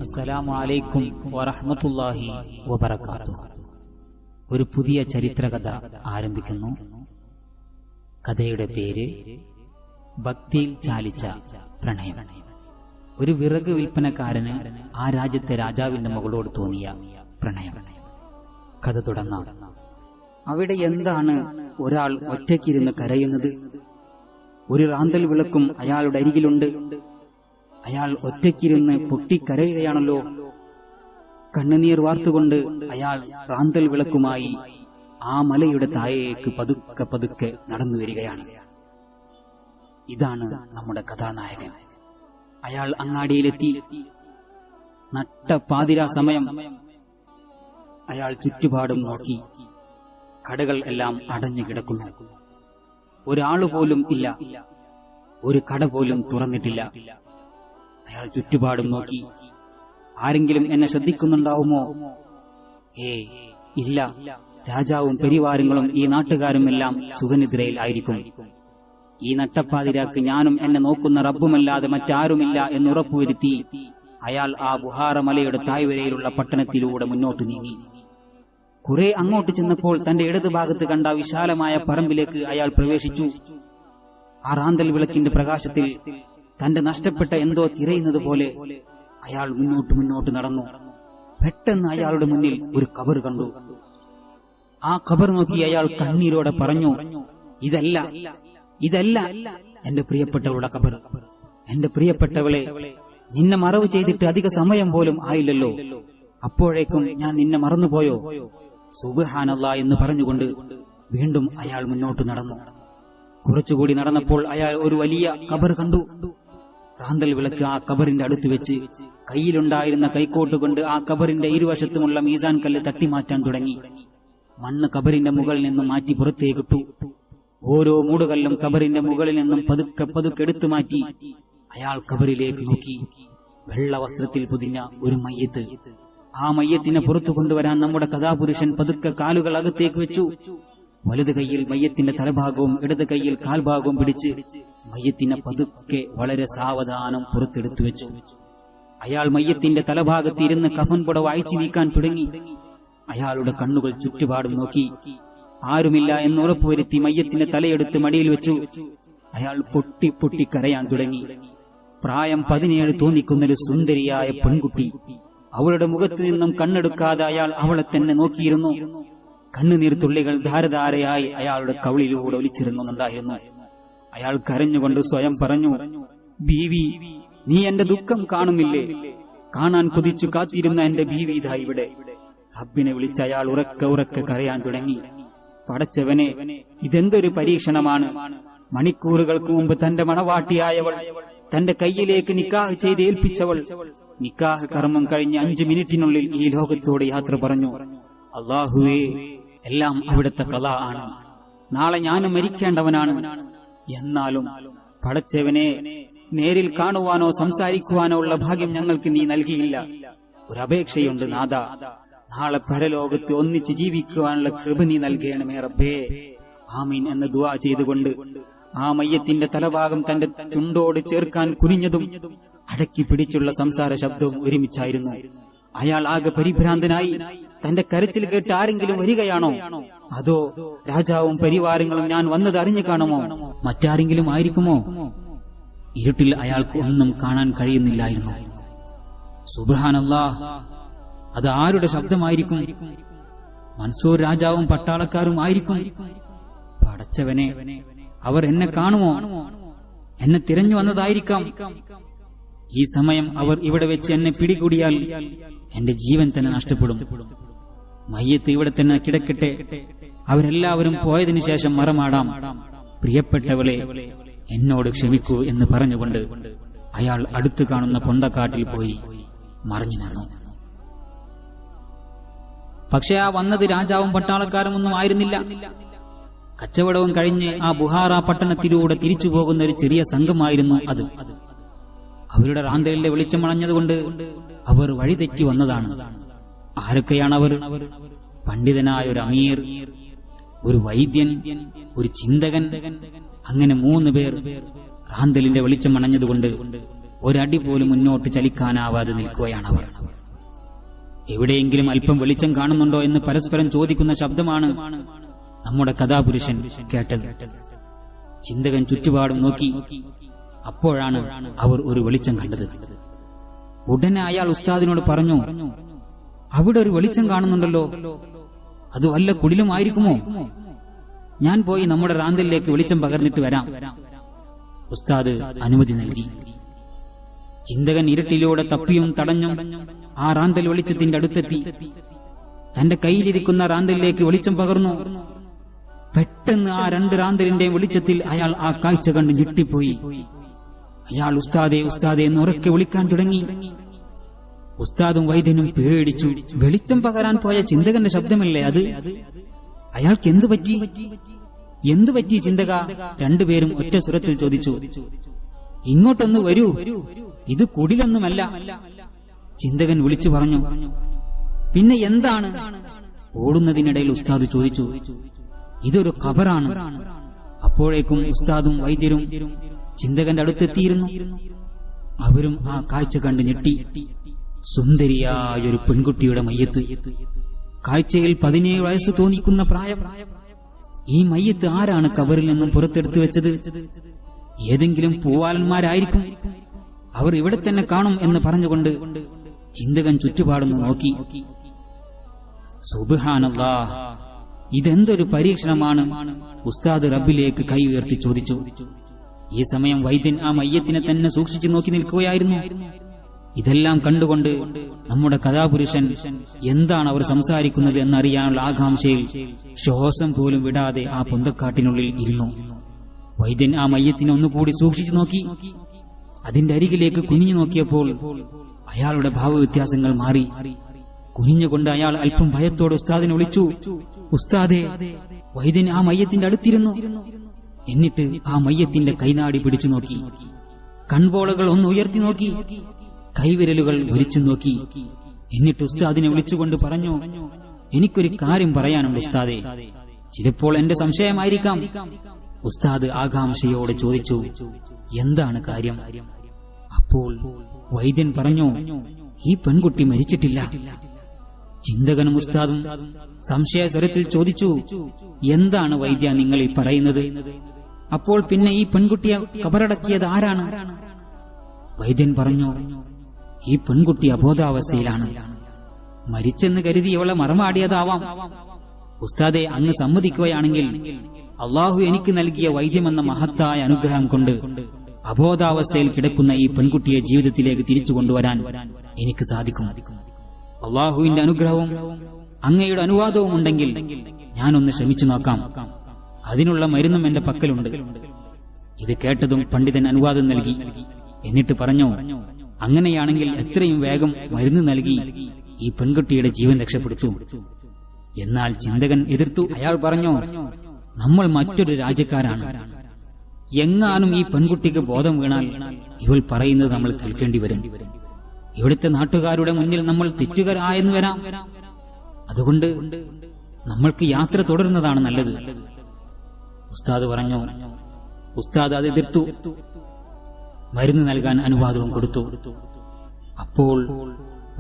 അസ്സലാമു അലൈക്കും വറഹ്മത്തുള്ളാഹി വബറകാതുഹു. ഒരു പുതിയ ചരിത്രകഥ ആരംഭിക്കുന്നു. കഥയുടെ പേര് ഭക്തിയിൽ ചാലിച്ച പ്രണയം. ഒരു വിറക് വിൽപ്പനക്കാരന് ആ രാജ്യത്തെ രാജാവിന്റെ മകളോട് തോന്നിയ പ്രണയം. കഥ തുടങ്ങാം. അവിടെ എന്താണ് ഒരാൾ ഒറ്റയ്ക്കിരുന്ന് കരയുന്നത്? ഒരു റാന്തൽ വിളക്കും അയാളുടെ അരികിലുണ്ട്. അയാൾ ഒറ്റയ്ക്കിരുന്ന് പൊട്ടിക്കരയുകയാണല്ലോ. കണ്ണുനീർ വാർത്തുകൊണ്ട് അയാൾ റാന്തൽ വിളക്കുമായി ആ മലയുടെ താഴേക്ക് പതുക്കെ പതുക്കെ നടന്നു വരികയാണ്. ഇതാണ് നമ്മുടെ കഥാനായകൻ. അയാൾ അങ്ങാടിയിലെത്തി. നട്ട പാതിരാ സമയം. അയാൾ ചുറ്റുപാടും നോക്കി. കടകൾ എല്ലാം അടഞ്ഞു കിടക്കുന്നു. ഒരാളുപോലും ഇല്ല. ഒരു കട പോലും തുറന്നിട്ടില്ല. അയാൾ ചുറ്റുപാടും നോക്കി. ആരെങ്കിലും എന്നെ ശ്രദ്ധിക്കുന്നുണ്ടാവുമോ? ഇല്ല. രാജാവും പരിവാരങ്ങളും ഈ നാട്ടുകാരും എല്ലാം സുഖനിദ്രയിൽ ആയിരിക്കും. ഈ നട്ടപ്പാതിരാക്ക് ഞാനും എന്നെ നോക്കുന്ന റബ്ബുമല്ലാതെ മറ്റാരുമില്ല എന്നുറപ്പുവരുത്തി അയാൾ ആ ബുഹാറ മലയുടെ താഴ്വരയിലുള്ള പട്ടണത്തിലൂടെ മുന്നോട്ട് നീങ്ങി. കുറെ അങ്ങോട്ട് ചെന്നപ്പോൾ തന്റെ ഇടതുഭാഗത്ത് കണ്ട വിശാലമായ പറമ്പിലേക്ക് അയാൾ പ്രവേശിച്ചു. ആ റാന്തൽ വിളക്കിന്റെ പ്രകാശത്തിൽ തന്റെ നഷ്ടപ്പെട്ട എന്തോ തിരയുന്നത് പോലെ അയാൾ മുന്നോട്ട് നടന്നു. പെട്ടെന്ന് അയാളുടെ മുന്നിൽ ഒരു ഖബർ കണ്ടു. ആ ഖബർ നോക്കി അയാൾ കണ്ണീരോടെ പറഞ്ഞു, ഇതല്ല എന്റെ പ്രിയപ്പെട്ടവളുടെ ഖബർ. എന്റെ പ്രിയപ്പെട്ടവളെ, നിന്നെ മറവ് ചെയ്തിട്ട് അധിക സമയം പോലും ആയില്ലല്ലോ. അപ്പോഴേക്കും ഞാൻ നിന്നെ മറന്നുപോയോ? സുബ്ഹാനല്ലാഹ് എന്ന് പറഞ്ഞുകൊണ്ട് വീണ്ടും അയാൾ മുന്നോട്ട് നടന്നു. കുറച്ചുകൂടി നടന്നപ്പോൾ അയാൾ ഒരു വലിയ ഖബർ കണ്ടു. റാന്തൽ വിളക്ക് ആ ഖബറിന്റെ അടുത്ത് വെച്ച് കയ്യിലുണ്ടായിരുന്ന കൈക്കോട്ട് കൊണ്ട് ആ ഖബറിന്റെ ഇരുവശത്തുമുള്ള മീസാൻ കല്ല് തട്ടിമാറ്റാൻ തുടങ്ങി. മണ്ണ് ഖബറിന്റെ മുകളിൽ നിന്നും മാറ്റി പുറത്തേക്കിട്ടു. ഓരോ മൂടുകല്ലും ഖബറിന്റെ മുകളിൽ നിന്നും പതുക്കെ പതുക്കെ എടുത്തു മാറ്റി. അയാൾ ഖബറിലേക്ക് നോക്കി. വെള്ള വസ്ത്രത്തിൽ പൊതിഞ്ഞ ഒരു മയ്യത്ത്. ആ മയ്യത്തിനെ പുറത്തു കൊണ്ടുവരാൻ നമ്മുടെ കഥാപുരുഷൻ പതുക്കെ കാലുകൾ അകത്തേക്ക് വെച്ചു. വലത് കൈയിൽ മയ്യത്തിന്റെ തലഭാഗവും ഇടത് കൈയിൽ കാൽഭാഗവും പിടിച്ച് മയ്യത്തിനെ പതുക്കെ വളരെ സാവധാനം പുറത്തെടുത്തു വെച്ചു. അയാൾ മയ്യത്തിന്റെ തലഭാഗത്ത് ഇരുന്ന് കഫൻ പുടവ അഴിച്ചു നീക്കാൻ തുടങ്ങി. അയാളുടെ കണ്ണുകൾ ചുറ്റുപാടും നോക്കി. ആരുമില്ല എന്നുറപ്പുവരുത്തി മയ്യത്തിന്റെ തലയെടുത്ത് മടിയിൽ വെച്ചു. അയാൾ പൊട്ടി പൊട്ടി കരയാൻ തുടങ്ങി. പ്രായം 17 തോന്നിക്കുന്നൊരു സുന്ദരിയായ പെൺകുട്ടി. അവളുടെ മുഖത്ത് നിന്നും കണ്ണെടുക്കാതെ അയാൾ അവളെ തന്നെ നോക്കിയിരുന്നു. കണ്ണുനീർ തുള്ളികൾ ധാരധാരയായി അയാളുടെ കവിളിലൂടെ ഒലിച്ചിരുന്നുണ്ടായിരുന്നു. അയാൾ കരഞ്ഞുകൊണ്ട് സ്വയം പറഞ്ഞു, ബീവി, നീ എന്റെ ദുഃഖം കാണുന്നില്ലേ? കാണാൻ കൊതിച്ചു കാത്തിരുന്ന എന്റെ ബീവി ഇതാ ഇവിടെ. റബ്ബിനെ വിളിച്ച് അയാൾ ഉറക്കെ കരയാൻ തുടങ്ങി. പടച്ചവനെ, ഇതെന്തൊരു പരീക്ഷണമാണ്! മണിക്കൂറുകൾക്ക് മുമ്പ് തന്റെ മണവാട്ടിയായവൾ, തന്റെ കയ്യിലേക്ക് നിക്കാഹ് ചെയ്ത് ഏൽപ്പിച്ചവൾ, നിക്കാഹ് കർമ്മം കഴിഞ്ഞ് 5 മിനിറ്റിനുള്ളിൽ ഈ ലോകത്തോട് യാത്ര പറഞ്ഞു. അല്ലാഹുവേ, എല്ലാം അവിടുത്തെ ഖളാ ആണ്. നാളെ ഞാനും മരിക്കേണ്ടവനാണ്. എന്നാലും പടച്ചവനെ, നേരിൽ കാണുവാനോ സംസാരിക്കുവാനോ ഉള്ള ഭാഗ്യം ഞങ്ങൾക്ക് നീ നൽകിയില്ല. ഒരപേക്ഷയുണ്ട് നാഥ, നാളെ പരലോകത്ത് ഒന്നിച്ച് ജീവിക്കുവാനുള്ള കൃപ നീ നൽകണമേ റബ്ബേ. ആമീൻ എന്ന് ദുആ ചെയ്തുകൊണ്ട് ആ മയ്യത്തിന്റെ തലഭാഗം തന്റെ ചുണ്ടോട് ചേർക്കാൻ കുനിഞ്ഞതും അടക്കി പിടിച്ചുള്ള സംസാര ശബ്ദവും ഒരുമിച്ചായിരുന്നു. അയാൾ ആകെ പരിഭ്രാന്തനായി. തന്റെ കരച്ചിൽ കേട്ട് ആരെങ്കിലും വരികയാണോ? അതോ രാജാവും പരിവാരങ്ങളും ഞാൻ വന്നത് അറിഞ്ഞു കാണുമോ? മറ്റാരെങ്കിലും ആയിരിക്കുമോ? ഇരുട്ടിൽ അയാൾക്ക് ഒന്നും കാണാൻ കഴിയുന്നില്ലായിരുന്നു. സുബ്ഹാനല്ലാഹ്, അത് ആരുടെ ശബ്ദമായിരിക്കും? മൻസൂർ രാജാവും പട്ടാളക്കാരും ആയിരിക്കും. പടച്ചവനെ, അവർ എന്നെ കാണുമോ? എന്നെ തിരഞ്ഞു വന്നതായിരിക്കാം. ഈ സമയം അവർ ഇവിടെ വെച്ച് എന്നെ പിടികൂടിയാൽ എന്റെ ജീവൻ തന്നെ നഷ്ടപ്പെടും. മയ്യത്ത് ഇവിടെ തന്നെ കിടക്കട്ടെ. അവരെല്ലാവരും പോയതിനു ശേഷം മറമാടാം. പ്രിയപ്പെട്ടവളെ, എന്നോട് ക്ഷമിക്കൂ എന്ന് പറഞ്ഞുകൊണ്ട് അയാൾ അടുത്തു കാണുന്ന പൊണ്ടക്കാട്ടിൽ പോയി മറഞ്ഞു നിന്നു. പക്ഷെ ആ വന്നത് രാജാവും പട്ടാളക്കാരും ഒന്നും ആയിരുന്നില്ല. കച്ചവടവും കഴിഞ്ഞ് ആ ബുഹാറ പട്ടണത്തിലൂടെ തിരിച്ചു പോകുന്ന ഒരു ചെറിയ സംഘമായിരുന്നു അത്. അവരുടെ റാന്തലിന്റെ വെളിച്ചമണഞ്ഞതുകൊണ്ട് അവർ വഴിതെറ്റി വന്നതാണ്. ആരൊക്കെയാണവർ? പണ്ഡിതനായ ഒരു അമീർ, ഒരു വൈദ്യൻ, ഒരു ചിന്തകൻ, അങ്ങനെ 3 പേർ റാന്തലിന്റെ വെളിച്ചമണഞ്ഞതുകൊണ്ട് ഒരടി പോലും മുന്നോട്ട് ചലിക്കാനാവാതെ നിൽക്കുകയാണവർ. എവിടെയെങ്കിലും അല്പം വെളിച്ചം കാണുന്നുണ്ടോ എന്ന് പരസ്പരം ചോദിക്കുന്ന ശബ്ദമാണ് നമ്മുടെ കഥാപുരുഷൻ കേട്ടത്. ചിന്തകൻ ചുറ്റുപാടും നോക്കി. അപ്പോഴാണ് അവർ ഒരു വെളിച്ചം കണ്ടത്. ഉടനെ അയാൾ ഉസ്താദിനോട് പറഞ്ഞു, അവിടെ ഒരു വെളിച്ചം കാണുന്നുണ്ടല്ലോ, അത് വല്ല കുടിലുമായിരിക്കുമോ? ഞാൻ പോയി നമ്മുടെ റാന്തലിലേക്ക് വെളിച്ചം പകർന്നിട്ട് വരാം. ഉസ്താദ് അനുമതി നൽകി. ചിന്തകൻ ഇരുട്ടിലൂടെ തപ്പിയും തടഞ്ഞും ആ റാന്തൽ വെളിച്ചത്തിന്റെ അടുത്തെത്തി. തന്റെ കയ്യിലിരിക്കുന്ന റാന്തലിലേക്ക് വെളിച്ചം പകർന്നു. പെട്ടെന്ന് ആ രണ്ട് റാന്തലിന്റെയും വെളിച്ചത്തിൽ അയാൾ ആ കാഴ്ച കണ്ട് ഞെട്ടിപ്പോയി. അയാൾ ഉസ്താദേ ഉസ്താദേ എന്ന് ഉറക്കെ വിളിക്കാൻ തുടങ്ങി. ഉസ്താദും വൈദ്യനും പേടിച്ചു. വെളിച്ചം പകരാൻ പോയ ചിന്തകന്റെ ശബ്ദമല്ലേ അത്? അയാൾക്ക് എന്തു പറ്റി ചിന്തക? രണ്ടുപേരും ഒറ്റ സ്വരത്തിൽ ചോദിച്ചു. ഇങ്ങോട്ടൊന്ന് വരൂ, ഇത് കുടിലൊന്നുമല്ല, ചിന്തകൻ വിളിച്ചു പറഞ്ഞു. പിന്നെ എന്താണ്? ഓടുന്നതിനിടയിൽ ഉസ്താദ് ചോദിച്ചു. ഇതൊരു ഖബറാണ്. അപ്പോഴേക്കും ഉസ്താദും വൈദ്യരും ചിന്തകന്റെ അടുത്തെത്തിയിരുന്നു. അവരും ആ കാഴ്ച കണ്ട് ഞെട്ടി. സുന്ദരിയായൊരു പെൺകുട്ടിയുടെ മയ്യത്ത്. കാഴ്ചയിൽ 17 വയസ്സ് തോന്നിക്കുന്ന പ്രായം. ഈ മയ്യത്ത് ആരാണ് ഖബറിൽ നിന്നും പുറത്തെടുത്തു വെച്ചത്? ഏതെങ്കിലും പൂവാലന്മാരായിരിക്കും. അവർ ഇവിടെ തന്നെ കാണും എന്ന് പറഞ്ഞുകൊണ്ട് ചിന്തകൻ ചുറ്റുപാടുന്നു നോക്കി. സുബ്ഹാനല്ലാഹ്, ഇതെന്തൊരു പരീക്ഷണമാണ്? ഉസ്താദ് റബ്ബിലേക്ക് കൈ ഉയർത്തി ചോദിച്ചു. ഈ സമയം വൈദ്യൻ ആ മയ്യത്തിനെ തന്നെ സൂക്ഷിച്ചു നോക്കി നിൽക്കുകയായിരുന്നു. ഇതെല്ലാം കണ്ടുകൊണ്ട് നമ്മുടെ കഥാപുരുഷൻ എന്താണ് അവർ സംസാരിക്കുന്നത് എന്നറിയാനുള്ള ആകാംക്ഷയിൽ ശ്വാസം പോലും വിടാതെ ആ പൊന്തക്കാട്ടിനുള്ളിൽ ഇരുന്നു. വൈദ്യൻ ആ മയ്യത്തിനെ ഒന്നുകൂടി സൂക്ഷിച്ചു നോക്കി. അതിന്റെ അരികിലേക്ക് കുനിഞ്ഞു നോക്കിയപ്പോൾ അയാളുടെ ഭാവവ്യത്യാസങ്ങൾ മാറി. കുനിഞ്ഞുകൊണ്ട് അയാൾ അല്പം ഭയത്തോടെ ഉസ്താദിനെ വിളിച്ചു. ഉസ്താദേ! വൈദ്യൻ ആ മയ്യത്തിന്റെ അടുത്തിരുന്നു. എന്നിട്ട് ആ മയ്യത്തിന്റെ കൈനാടി പിടിച്ചു നോക്കി. കൺപോളകൾ ഒന്ന് ഉയർത്തി നോക്കി. കൈവിരലുകൾ ഒരിച്ചു നോക്കി. എന്നിട്ട് ഉസ്താദിനെ വിളിച്ചുകൊണ്ട് പറഞ്ഞു, എനിക്കൊരു കാര്യം പറയാനുണ്ട് ഉസ്താദേ. ചിലപ്പോൾ എന്റെ സംശയമായിരിക്കാം. ഉസ്താദ് ആകാംക്ഷയോടെ ചോദിച്ചു, എന്താണ് കാര്യം? അപ്പോൾ വൈദ്യൻ പറഞ്ഞു, ഈ പെൺകുട്ടി മരിച്ചിട്ടില്ല. ചിന്തകനും ഉസ്താദും സംശയസ്വരത്തിൽ ചോദിച്ചു, എന്താണ് വൈദ്യ നിങ്ങൾ ഈ പറയുന്നത്? അപ്പോൾ പിന്നെ ഈ പെൺകുട്ടിയെ കബറടക്കിയത് ആരാണ്? വൈദ്യൻ പറഞ്ഞു, ഈ പെൺകുട്ടി അബോധാവസ്ഥയിലാണ്. മരിച്ചെന്ന് കരുതി ഇവളെ മറമാടിയതാവാം. ഉസ്താദെ, അങ്ങ് സമ്മതിക്കുകയാണെങ്കിൽ അള്ളാഹു എനിക്ക് നൽകിയ വൈദ്യമെന്ന മഹത്തായ അനുഗ്രഹം കൊണ്ട് അബോധാവസ്ഥയിൽ കിടക്കുന്ന ഈ പെൺകുട്ടിയെ ജീവിതത്തിലേക്ക് തിരിച്ചു കൊണ്ടുവരാൻ എനിക്ക് സാധിക്കും. അള്ളാഹുവിന്റെ അനുഗ്രഹവും അങ്ങയുടെ അനുവാദവും ഉണ്ടെങ്കിൽ ഞാനൊന്ന് ശ്രമിച്ചു നോക്കാം. അതിനുള്ള മരുന്നും എന്റെ പക്കലുണ്ട്. ഇത് കേട്ടതും പണ്ഡിതൻ അനുവാദം നൽകി. എന്നിട്ട് പറഞ്ഞു, അങ്ങനെയാണെങ്കിൽ എത്രയും വേഗം മരുന്ന് നൽകി ഈ പെൺകുട്ടിയുടെ ജീവൻ രക്ഷപ്പെടുത്തു. എന്നാൽ ചിന്തകൻ എതിർത്തു. അയാൾ പറഞ്ഞു, നമ്മൾ മറ്റൊരു രാജ്യക്കാരാണ്. എങ്ങാനും ഈ പെൺകുട്ടിക്ക് ബോധം വീണാൽ ഇവൾ പറയുന്നത് നമ്മൾ കേൾക്കേണ്ടി വരും. ഇവിടുത്തെ നാട്ടുകാരുടെ മുന്നിൽ നമ്മൾ തെറ്റുകാരായെന്ന് വരാം. അതുകൊണ്ട് നമ്മൾക്ക് യാത്ര തുടരുന്നതാണ് നല്ലത്. ഉസ്താദ് പറഞ്ഞു. ഉസ്താദ് അത് എതിർത്തു. മരുന്ന് നൽകാൻ അനുവാദവും കൊടുത്തു. അപ്പോൾ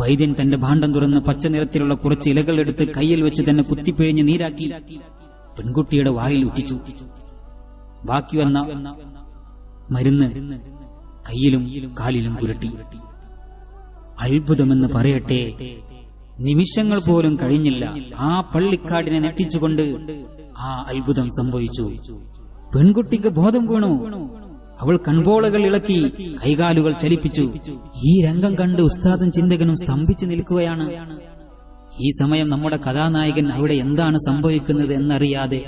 വൈദ്യൻ തന്റെ ഭാണ്ഡം തുറന്ന് പച്ച നിറത്തിലുള്ള കുറച്ച് ഇലകൾ എടുത്ത് കയ്യിൽ വെച്ച് തന്നെ കുത്തിപ്പിഴിഞ്ഞ് നീരാക്കി പെൺകുട്ടിയുടെ വായിൽ ഉറ്റിച്ചു. ബാക്കി വന്ന മരുന്ന് കയ്യിലും കാലിലും പുരട്ടി. അത്ഭുതമെന്ന് പറയട്ടെ, നിമിഷങ്ങൾ പോലും കഴിഞ്ഞില്ല, ആ പള്ളിക്കാടിനെ നെട്ടിച്ചുകൊണ്ട് ആ അത്ഭുതം സംഭവിച്ചു. പെൺകുട്ടിക്ക് ബോധം വീണു. അവൾ കൺപോളകൾ ഇളക്കി കൈകാലുകൾ ചലിപ്പിച്ചു. ഈ രംഗം കണ്ട് ഉസ്താദും ചിന്തകനും സ്തംഭിച്ചു നിൽക്കുകയാണ്. ഈ സമയം നമ്മുടെ കഥാനായകൻ അവിടെ എന്താണ് സംഭവിക്കുന്നത് എന്നറിയാതെ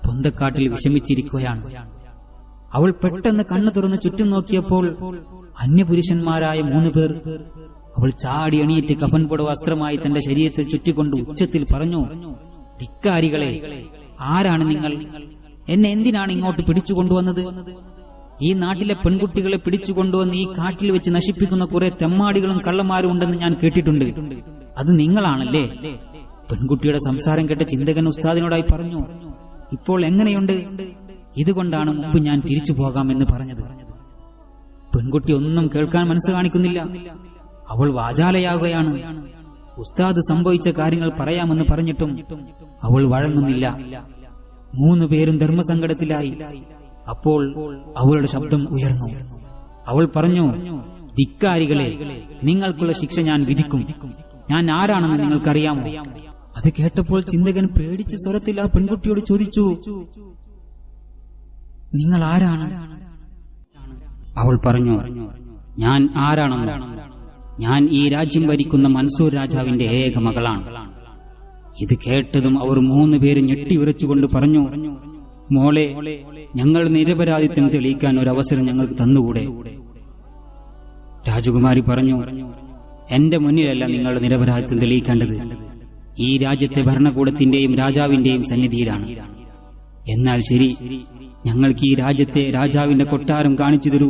പൊന്തക്കാട്ടിൽ വിഷമിച്ചിരിക്കുകയാണ്. അവൾ പെട്ടെന്ന് കണ്ണു തുറന്ന് ചുറ്റും നോക്കിയപ്പോൾ അന്യപുരുഷന്മാരായ 3 പേർ. അവൾ ചാടി എണീറ്റ് കഫൻപുട വസ്ത്രമായി തന്റെ ശരീരത്തിൽ ചുറ്റിക്കൊണ്ട് ഉച്ചത്തിൽ പറഞ്ഞു, ധിക്കാരികളെ, ആരാണ് നിങ്ങൾ? എന്നെ എന്തിനാണ് ഇങ്ങോട്ട് പിടിച്ചുകൊണ്ടുവന്നത്? ഈ നാട്ടിലെ പെൺകുട്ടികളെ പിടിച്ചുകൊണ്ടുവന്ന് ഈ കാട്ടിൽ വെച്ച് നശിപ്പിക്കുന്ന കുറെ തെമ്മാടികളും കള്ളന്മാരും ഉണ്ടെന്ന് ഞാൻ കേട്ടിട്ടുണ്ട്. അത് നിങ്ങളാണല്ലേ? പെൺകുട്ടിയുടെ സംസാരം കേട്ട ചിന്തകൻ ഉസ്താദിനോടായി പറഞ്ഞു, ഇപ്പോൾ എങ്ങനെയുണ്ട്? ഇതുകൊണ്ടാണ് മുമ്പ് ഞാൻ തിരിച്ചു പോകാമെന്ന് പറഞ്ഞത്. പെൺകുട്ടി ഒന്നും കേൾക്കാൻ മനസ്സ് കാണിക്കുന്നില്ല. അവൾ വാചാലയാകുകയാണ്. ഉസ്താദ് സംഭവിച്ച കാര്യങ്ങൾ പറയാമെന്ന് പറഞ്ഞിട്ടും അവൾ വഴങ്ങുന്നില്ല. 3 പേരും ധർമ്മസങ്കടത്തിലായി. അപ്പോൾ അവളുടെ ശബ്ദം ഉയർന്നു. അവൾ പറഞ്ഞു, ധിക്കാരികളെ, നിങ്ങൾക്കുള്ള ശിക്ഷ ഞാൻ വിധിക്കും. ഞാൻ ആരാണെന്ന് നിങ്ങൾക്കറിയാമോ? അത് കേട്ടപ്പോൾ ചിന്തകൻ പേടിച്ച സ്വരത്തിൽ ആ പെൺകുട്ടിയോട് ചോദിച്ചു, നിങ്ങൾ ആരാണ്? അവൾ പറഞ്ഞു, ഞാൻ ആരാണെന്നോ? ഞാൻ ഈ രാജ്യം ഭരിക്കുന്ന മൻസൂർ രാജാവിന്റെ ഏക മകളാണ്. ഇത് കേട്ടതും അവർ 3 പേരും ഞെട്ടിവിറച്ചുകൊണ്ട് പറഞ്ഞു, മോളെ, ഞങ്ങൾ നിരപരാധിത്വം തെളിയിക്കാൻ ഒരു അവസരം ഞങ്ങൾക്ക് തന്നുകൂടെ? രാജകുമാരി പറഞ്ഞു, എന്റെ മുന്നിലല്ല നിങ്ങളുടെ നിരപരാധിത്വം തെളിയിക്കേണ്ടത്. ഈ രാജ്യത്തെ ഭരണകൂടത്തിന്റെയും രാജാവിന്റെയും സന്നിധിയിലാണ്. എന്നാൽ ശരി, ഞങ്ങൾക്ക് ഈ രാജ്യത്തെ രാജാവിന്റെ കൊട്ടാരം കാണിച്ചു തരൂ.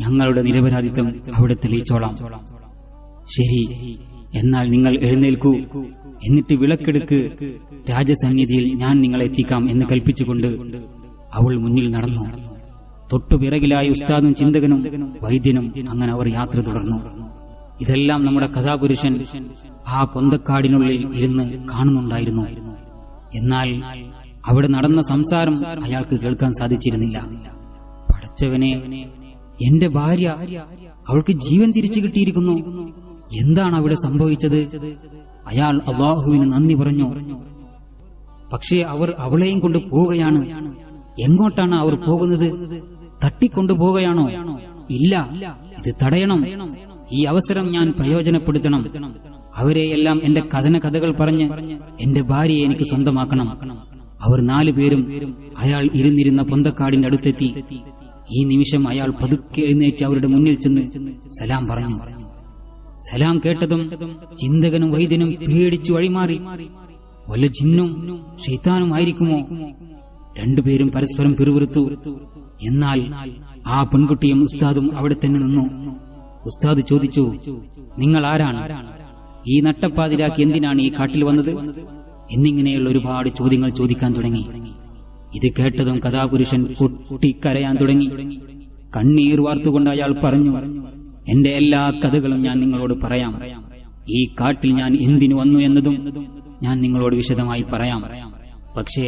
ഞങ്ങളുടെ നിരപരാധിത്വം അവിടെ തെളിയിച്ചോളാം. ശരി, എന്നാൽ നിങ്ങൾ എഴുന്നേൽക്കൂ, എന്നിട്ട് വിളക്കെടുക്ക്. രാജസന്നിധിയിൽ ഞാൻ നിങ്ങളെ എത്തിക്കാം എന്ന് കൽപ്പിച്ചുകൊണ്ട് അവൾ മുന്നിൽ നടന്നു. തൊട്ടുപിറകിലായി ഉസ്താദും ചിന്തകനും വൈദ്യനും. അങ്ങനെ അവർ യാത്ര തുടർന്നു. ഇതെല്ലാം നമ്മുടെ കഥാപുരുഷൻ ആ പൊന്തക്കാടിനുള്ളിൽ ഇരുന്ന് കാണുന്നുണ്ടായിരുന്നു. എന്നാൽ അവിടെ നടന്ന സംസാരം അയാൾക്ക് കേൾക്കാൻ സാധിച്ചിരുന്നില്ല. പടച്ചവനെ, എന്റെ ഭാര്യ, അവൾക്ക് ജീവൻ തിരിച്ചു കിട്ടിയിരിക്കുന്നു. എന്താണ് അവിടെ സംഭവിച്ചത്? അയാൾ അല്ലാഹുവിന് നന്ദി പറഞ്ഞു. പക്ഷേ അവർ അവളെയും കൊണ്ട് പോവുകയാണ്. എങ്ങോട്ടാണ് അവർ പോകുന്നത്? തട്ടിക്കൊണ്ടുപോവുകയാണോ? ഇല്ല, ഇത് തടയണം. ഈ അവസരം ഞാൻ പ്രയോജനപ്പെടുത്തണം. അവരെയെല്ലാം എന്റെ കഥകൾ പറഞ്ഞ് എന്റെ ഭാര്യയെ എനിക്ക് സ്വന്തമാക്കണം. അവർ 4 പേരും അയാൾ ഇരുന്നിരുന്ന പൊന്തക്കാടിന്റെ അടുത്തെത്തി. ഈ നിമിഷം അയാൾ പതുക്കെ എഴുന്നേറ്റ് അവരുടെ മുന്നിൽ ചെന്ന് സലാം പറഞ്ഞു. സലാം കേട്ടതും ചിന്തകനും വൈദ്യനും പേടിച്ചു വഴിമാറി. വല്ല ജിന്നും ശൈത്താനും ആയിരിക്കുമോ? 2 പേരും പരസ്പരം പിറുപിറുത്തു. എന്നാൽ ആ പെൺകുട്ടിയും ഉസ്താദും അവിടെ തന്നെ നിന്നു. ഉസ്താദ് ചോദിച്ചു, നിങ്ങൾ ആരാണ്? ഈ നട്ടപ്പാതിരാക്കി എന്തിനാണ് ഈ കാട്ടിൽ വന്നത്? എന്നിങ്ങനെയുള്ള ഒരുപാട് ചോദ്യങ്ങൾ ചോദിക്കാൻ തുടങ്ങി. ഇത് കേട്ടതും കഥാപുരുഷൻ പൊട്ടിക്കരയാൻ തുടങ്ങി. കണ്ണീർ വാർത്തുകൊണ്ട് അയാൾ പറഞ്ഞു, എന്റെ എല്ലാ കഥകളും ഞാൻ നിങ്ങളോട് പറയാം. ഈ കാട്ടിൽ ഞാൻ എന്തിനു വന്നു എന്നതും ഞാൻ നിങ്ങളോട് വിശദമായി പറയാം. പക്ഷേ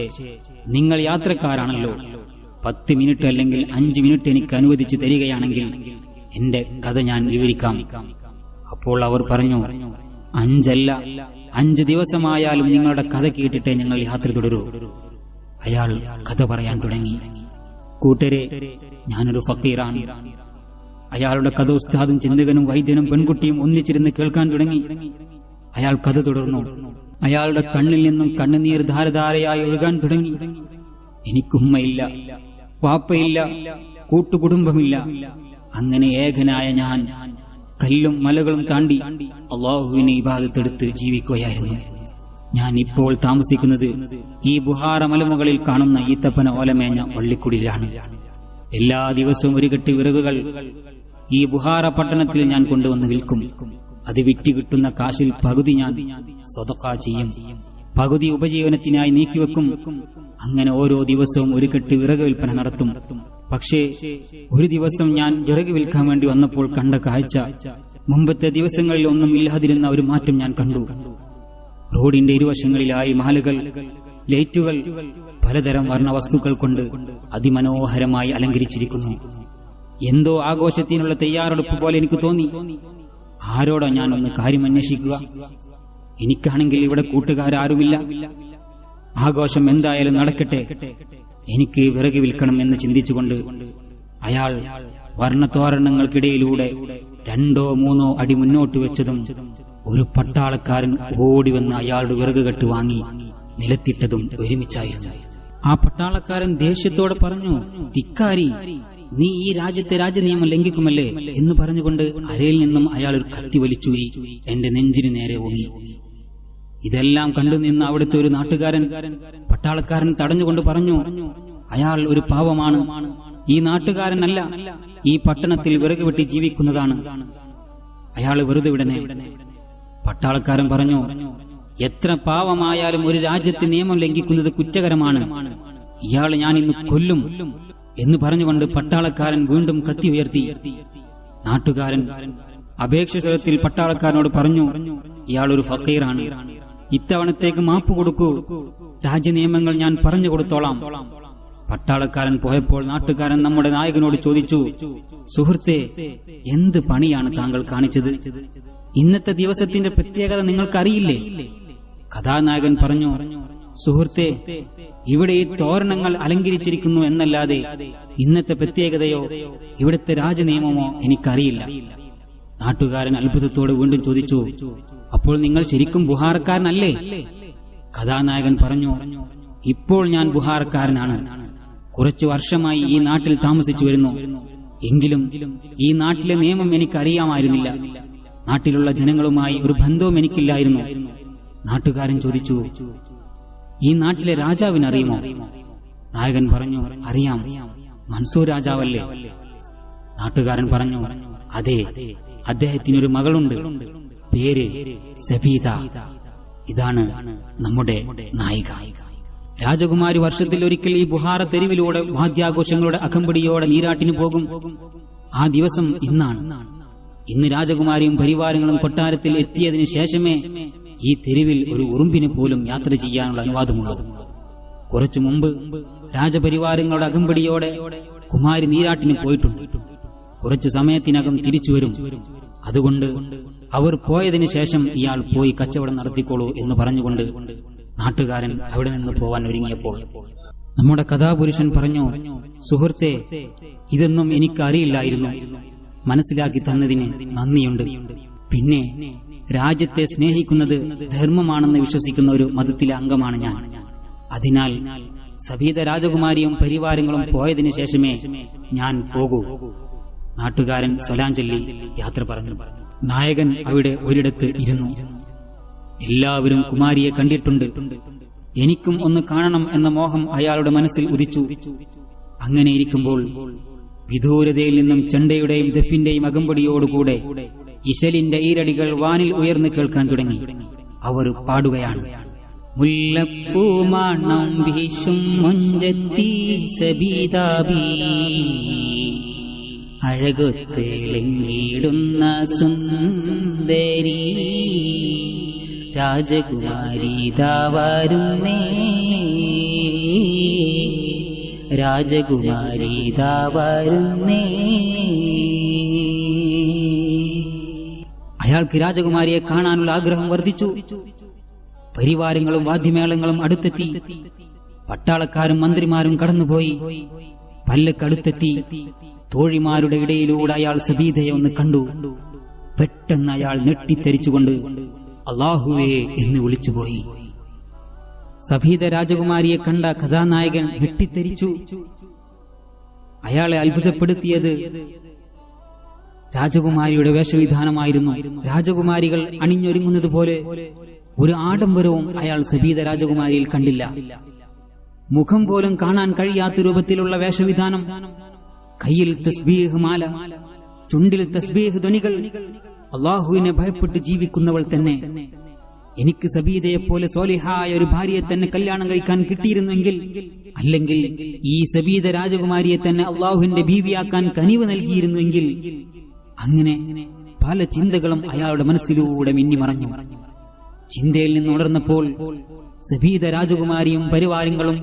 നിങ്ങൾ യാത്രക്കാരാണല്ലോ. 10 മിനിറ്റ് അല്ലെങ്കിൽ 5 മിനിറ്റ് എനിക്ക് അനുവദിച്ചു തരികയാണെങ്കിൽ എന്റെ കഥ ഞാൻ വിവരിക്കാം. അപ്പോൾ അവർ പറഞ്ഞു, 5 അല്ല, 5 ദിവസമായാലും നിങ്ങളുടെ കഥ കേട്ടിട്ടേ ഞങ്ങൾ യാത്ര തുടരൂ. അയാൾ കഥ പറയാൻ തുടങ്ങി. കൂട്ടരെ, ഞാനൊരു ഫക്കീറാണ്. അയാളുടെ കഥ ഉസ്താദും ചിന്തകനും വൈദ്യനും പെൺകുട്ടിയും ഒന്നിച്ചിരുന്ന് കേൾക്കാൻ തുടങ്ങി. അയാൾ കഥ തുടർന്നു. അയാളുടെ കണ്ണിൽ നിന്നും കണ്ണുനീർ ധാരധാരയായി ഒഴുകാൻ തുടങ്ങി. എനിക്കുമ്മയില്ല, വാപ്പയില്ല, കൂട്ടുകുടുംബമില്ല. അങ്ങനെ ഏകനായ ഞാൻ കല്ലും മലകളും താണ്ടി അല്ലാഹുവിനെ ഇബാദത്തെടുത്ത് ജീവിക്കുകയായിരുന്നു. ഞാൻ ഇപ്പോൾ താമസിക്കുന്നത് ഈ ബുഹാറ മലമുകളിൽ കാണുന്ന ഈത്തപ്പന ഓലമേഞ്ഞ വള്ളിക്കുടിലാണ്. എല്ലാ ദിവസവും ഒരു കെട്ടി വിറകുകൾ ഈ ബുഹാറ പട്ടണത്തിൽ ഞാൻ കൊണ്ടുവന്ന് വിൽക്കും. അത് വിറ്റ് കിട്ടുന്ന കാശിൽ പകുതി ഞാൻ സ്വതഖ ചെയ്യും, പകുതി ഉപജീവനത്തിനായി നീക്കിവെക്കും. അങ്ങനെ ഓരോ ദിവസവും ഒരു കെട്ട് വിറക് വിൽപ്പന നടത്തും. പക്ഷേ ഒരു ദിവസം ഞാൻ വിറക് വിൽക്കാൻ വേണ്ടി വന്നപ്പോൾ കണ്ട കാഴ്ച മുമ്പത്തെ ദിവസങ്ങളിൽ ഒന്നും ഇല്ലാതിരുന്ന ഒരു മാറ്റം ഞാൻ കണ്ടു. റോഡിന്റെ ഇരുവശങ്ങളിലായി മാലകൾ, ലൈറ്റുകൾ, പലതരം വർണ്ണ വസ്തുക്കൾ കൊണ്ട് അതിമനോഹരമായി അലങ്കരിച്ചിരിക്കുന്നു. എന്തോ ആഘോഷത്തിനുള്ള തയ്യാറെടുപ്പ് പോലെ എനിക്ക് തോന്നി. ആരോടോ ഞാൻ ഒന്ന് കാര്യം അന്വേഷിക്കുക? എനിക്കാണെങ്കിൽ ഇവിടെ കൂട്ടുകാരാരുമില്ല. ആഘോഷം എന്തായാലും നടക്കട്ടെ, എനിക്ക് വിറക് വിൽക്കണം എന്ന് ചിന്തിച്ചുകൊണ്ട് അയാൾ വർണ്ണത്തോരണങ്ങൾക്കിടയിലൂടെ 2-3 അടി മുന്നോട്ട് വെച്ചതും ഒരു പട്ടാളക്കാരൻ ഓടിവന്ന് അയാളുടെ വിറക് കെട്ട് വാങ്ങി നിലത്തിട്ടതും ഒരുമിച്ചായിരുന്നു. ആ പട്ടാളക്കാരൻ ദേഷ്യത്തോടെ പറഞ്ഞു, ധിക്കാരി, നീ ഈ രാജ്യത്തെ രാജനിയമം ലംഘിക്കുമല്ലേ എന്ന് പറഞ്ഞുകൊണ്ട് അരയിൽ നിന്നും അയാൾ ഒരു കത്തി വലിച്ചൂരി എന്റെ നെഞ്ചിനു നേരെ ഓങ്ങി. ഇതെല്ലാം കണ്ടുനിന്ന അവിടുത്തെ ഒരു നാട്ടുകാരൻ പട്ടാളക്കാരൻ തടഞ്ഞുകൊണ്ട് പറഞ്ഞു, അയാൾ ഒരു പാവമാണ്, ഈ നാട്ടുകാരനല്ല, ഈ പട്ടണത്തിൽ വിറക് വെട്ടി ജീവിക്കുന്നതാണ്, അയാൾ വെറുതെ വിടണേ. പട്ടാളക്കാരൻ പറഞ്ഞു, എത്ര പാവമായാലും ഒരു രാജ്യത്തെ നിയമം ലംഘിക്കുന്നത് കുറ്റകരമാണ്, ഇയാളെ ഞാൻ ഇന്ന് കൊല്ലും എന്ന് പറഞ്ഞുകൊണ്ട് പട്ടാളക്കാരൻ വീണ്ടും കത്തി ഉയർത്തി. നാട്ടുകാരൻ അപേക്ഷ സ്വരത്തിൽ പട്ടാളക്കാരനോട് പറഞ്ഞു, ഇയാളൊരു ഫക്കീറാണ്, ഇത്തവണത്തേക്ക് മാപ്പ് കൊടുക്കൂ, രാജ്യനിയമങ്ങൾ ഞാൻ പറഞ്ഞു കൊടുത്തോളാം. പട്ടാളക്കാരൻ പോയപ്പോൾ നാട്ടുകാരൻ നമ്മുടെ നായകനോട് ചോദിച്ചു, സുഹൃത്തേ, എന്ത് പണിയാണ് താങ്കൾ കാണിച്ചത്? ഇന്നത്തെ ദിവസത്തിന്റെ പ്രത്യേകത നിങ്ങൾക്കറിയില്ലേ? കഥാനായകൻ പറഞ്ഞു, സുഹൃത്തേ, ഇവിടെ ഈ തോരണങ്ങൾ അലങ്കരിച്ചിരിക്കുന്നു എന്നല്ലാതെ ഇന്നത്തെ പ്രത്യേകതയോ ഇവിടുത്തെ രാജനിയമമോ എനിക്കറിയില്ല. നാട്ടുകാരൻ അത്ഭുതത്തോട് വീണ്ടും ചോദിച്ചു, അപ്പോൾ നിങ്ങൾ ശരിക്കും ബുഹാറക്കാരനല്ലേ? കഥാനായകൻ പറഞ്ഞു, ഇപ്പോൾ ഞാൻ ബുഹാറക്കാരനാണ്. കുറച്ചു വർഷമായി ഈ നാട്ടിൽ താമസിച്ചു വരുന്നു. എങ്കിലും ഈ നാട്ടിലെ നിയമം എനിക്കറിയാമായിരുന്നില്ല. നാട്ടിലുള്ള ജനങ്ങളുമായി ഒരു ബന്ധവും എനിക്കില്ലായിരുന്നു. നാട്ടുകാരൻ ചോദിച്ചു, ഈ നാട്ടിലെ രാജാവിനറിയുമോ? നായകൻ പറഞ്ഞു, അറിയാം, മൻസൂർ രാജാവല്ലേ? നാട്ടുകാരൻ പറഞ്ഞു, അതെ, അദ്ദേഹത്തിനൊരു മകളുണ്ട്, പേര് സബീത. ഇതാണ് നമ്മുടെ നായിക. രാജകുമാരി വർഷത്തിൽ ഒരിക്കൽ ഈ ബുഹാറ തെരുവിലൂടെ വാദ്യാഘോഷങ്ങളുടെ അകമ്പടിയോടെ നീരാട്ടിന് പോകും. ആ ദിവസം ഇന്നാണ്. ഇന്ന് രാജകുമാരിയും പരിവാരങ്ങളും കൊട്ടാരത്തിൽ എത്തിയതിനു ശേഷമേ ഈ തെരുവിൽ ഒരു ഉറുമ്പിന് പോലും യാത്ര ചെയ്യാനുള്ള അനുവാദമുള്ളൂ. കുറച്ചു മുമ്പ് രാജപരിവാരങ്ങളുടെ അകമ്പടിയോടെ കുമാരി നീരാട്ടിന് പോയിട്ടുണ്ട്. കുറച്ചു സമയത്തിനകം തിരിച്ചുവരും. അതുകൊണ്ട് അവർ പോയതിനു ശേഷം ഇയാൾ പോയി കച്ചവടം നടത്തിക്കോളൂ എന്ന് പറഞ്ഞുകൊണ്ട് നാട്ടുകാരൻ അവിടെ നിന്ന് പോവാൻ ഒരുങ്ങിയപ്പോൾ നമ്മുടെ കഥാപുരുഷൻ പറഞ്ഞു, സുഹൃത്തേ, ഇതൊന്നും എനിക്ക് അറിയില്ലായിരുന്നു. മനസ്സിലാക്കി തന്നതിന് നന്ദിയുണ്ട്. പിന്നെ രാജ്യത്തെ സ്നേഹിക്കുന്നത് ധർമ്മമാണെന്ന് വിശ്വസിക്കുന്ന ഒരു മതത്തിലെ അംഗമാണ് ഞാൻ. അതിനാൽ സബീത രാജകുമാരിയും പരിവാരങ്ങളും പോയതിനു ശേഷമേ ഞാൻ പോകൂ. നാട്ടുകാരൻ സലാം ചൊല്ലി യാത്ര പറഞ്ഞു. നായകൻ അവിടെ ഒരിടത്ത് ഇരുന്നു. എല്ലാവരും കുമാരിയെ കണ്ടിട്ടുണ്ട്. എനിക്കും ഒന്ന് കാണണം എന്ന മോഹം അയാളുടെ മനസ്സിൽ ഉദിച്ചു. അങ്ങനെ ഇരിക്കുമ്പോൾ വിദൂരതയിൽ നിന്നും ചെണ്ടയുടെയും ദഫിന്റെയും അകമ്പടിയോടുകൂടെ ഇശലിന്റെ ഈരടികൾ വാനിൽ ഉയർന്നു കേൾക്കാൻ തുടങ്ങി. അവർ പാടുകയാണ്, മുല്ലപ്പൂമാണം വീശും മൊഞ്ചത്തി സബീതാബി, അഴകൊത്തേലെങ്കിടുന്ന സുന്ദരി രാജകുമാരി ദാവരുന്നേ, രാജകുമാരി ദാവരുന്നേ. അയാൾക്ക് രാജകുമാരിയെ കാണാനുള്ള ആഗ്രഹം വർദ്ധിച്ചു. പരിവാരങ്ങളും വാദ്യമേളങ്ങളും അടുത്തെത്തി. പട്ടാളക്കാരും മന്ത്രിമാരും കടന്നുപോയി. പല്ലക്കടുത്തെത്തി. തോഴിമാരുടെ ഇടയിലൂടെ അയാൾ സബീതയെ ഒന്ന് കണ്ടു. പെട്ടെന്ന് അയാൾ ഞെട്ടിത്തെരിച്ചുകൊണ്ട് അല്ലാഹുവേ എന്ന് വിളിച്ചുപോയി. സബീത രാജകുമാരിയെ കണ്ട കഥാനായകൻ ഞെട്ടിത്തെരിച്ചു. അയാളെ അത്ഭുതപ്പെടുത്തിയത് രാജകുമാരിയുടെ വേഷവിധാനമായിരുന്നു. രാജകുമാരികൾ അണിഞ്ഞൊരുങ്ങുന്നത് പോലെ ഒരു ആഡംബരവും അയാൾ സബീത രാജകുമാരിയിൽ കണ്ടില്ല. മുഖം പോലും കാണാൻ കഴിയാത്ത രൂപത്തിലുള്ള വേഷവിധാനം, കയ്യിൽ തസ്ബീഹ് മാല, ചുണ്ടിൽ തസ്ബീഹ് ധ്വനികൾ. അള്ളാഹുവിനെ ഭയപ്പെട്ട് ജീവിക്കുന്നവൾ തന്നെ. എനിക്ക് സബീതയെപ്പോലെ സ്വാലിഹായ ഒരു ഭാര്യയെ തന്നെ കല്യാണം കഴിക്കാൻ കിട്ടിയിരുന്നെങ്കിൽ, അല്ലെങ്കിൽ ഈ സബീത രാജകുമാരിയെ തന്നെ അള്ളാഹുവിന്റെ ബീവിയാക്കാൻ കനിവ് നൽകിയിരുന്നുവെങ്കിൽ. അങ്ങനെ പല ചിന്തകളും അയാളുടെ മനസ്സിലൂടെ മിന്നിമറഞ്ഞു. ചിന്തയിൽ നിന്ന് ഉണർന്നപ്പോൾ സബീത രാജകുമാരിയും പരിവാരങ്ങളും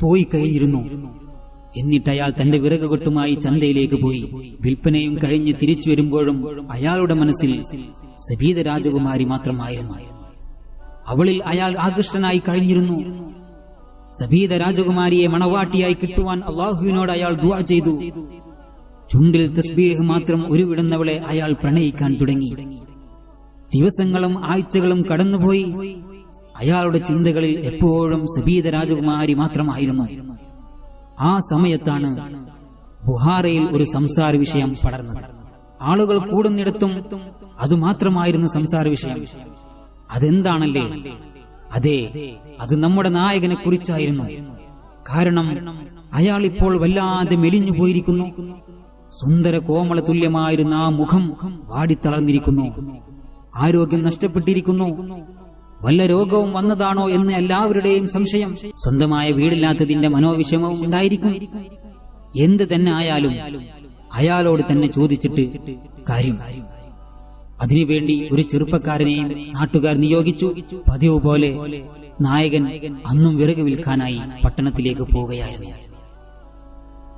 പോയി കഴിഞ്ഞിരുന്നു. എന്നിട്ട് അയാൾ തന്റെ വിറകുകൊട്ടുമായി ചന്തയിലേക്ക് പോയി. വിൽപ്പനയും കഴിഞ്ഞ് തിരിച്ചു വരുമ്പോഴും അയാളുടെ മനസ്സിൽ സബീത രാജകുമാരി മാത്രമായിരുന്നു. അവളിൽ അയാൾ ആകൃഷ്ടനായി കഴിഞ്ഞിരുന്നു. സബീത രാജകുമാരിയെ മണവാട്ടിയായി കിട്ടുവാൻ അള്ളാഹുവിനോട് അയാൾ ദുആ ചെയ്തു. ചുണ്ടിൽ തസ്ബീഹ് മാത്രം ഉരുവിടുന്നവളെ അയാൾ പ്രണയിക്കാൻ തുടങ്ങി. ദിവസങ്ങളും ആഴ്ചകളും കടന്നുപോയി. അയാളുടെ ചിന്തകളിൽ എപ്പോഴും സബീത രാജകുമാരി മാത്രമായിരുന്നു. ആ സമയത്താണ് ബുഹാറയിൽ ഒരു സംസാര വിഷയം പടർന്നത്. ആളുകൾ കൂടുന്നിടത്തും അതുമാത്രമായിരുന്നു സംസാര വിഷയം. അതെന്താണല്ലേ? അതെ, അത് നമ്മുടെ നായകനെ കുറിച്ചായിരുന്നു. കാരണം അയാൾ ഇപ്പോൾ വല്ലാതെ മെലിഞ്ഞു പോയിരിക്കുന്നു. സുന്ദര കോമള തുല്യമായിരുന്ന ആ മുഖം വാടിത്തളർന്നിരിക്കുന്നു. ആരോഗ്യം നഷ്ടപ്പെട്ടിരിക്കുന്നു. വല്ല രോഗവും വന്നതാണോ എന്ന് എല്ലാവരുടെയും സംശയം. സ്വന്തമായ വീടില്ലാത്തതിന്റെ മനോവിഷമവും ഉണ്ടായിരിക്കും. എന്ത് തന്നെ ആയാലും അയാളോട് തന്നെ ചോദിച്ചിട്ട് കാര്യം. അതിനുവേണ്ടി ഒരു ചെറുപ്പക്കാരനെയും നാട്ടുകാർ നിയോഗിച്ചു. പതിവ് പോലെ നായകൻ അന്നും വിറക് വിൽക്കാനായി പട്ടണത്തിലേക്ക് പോവുകയായിരുന്നു.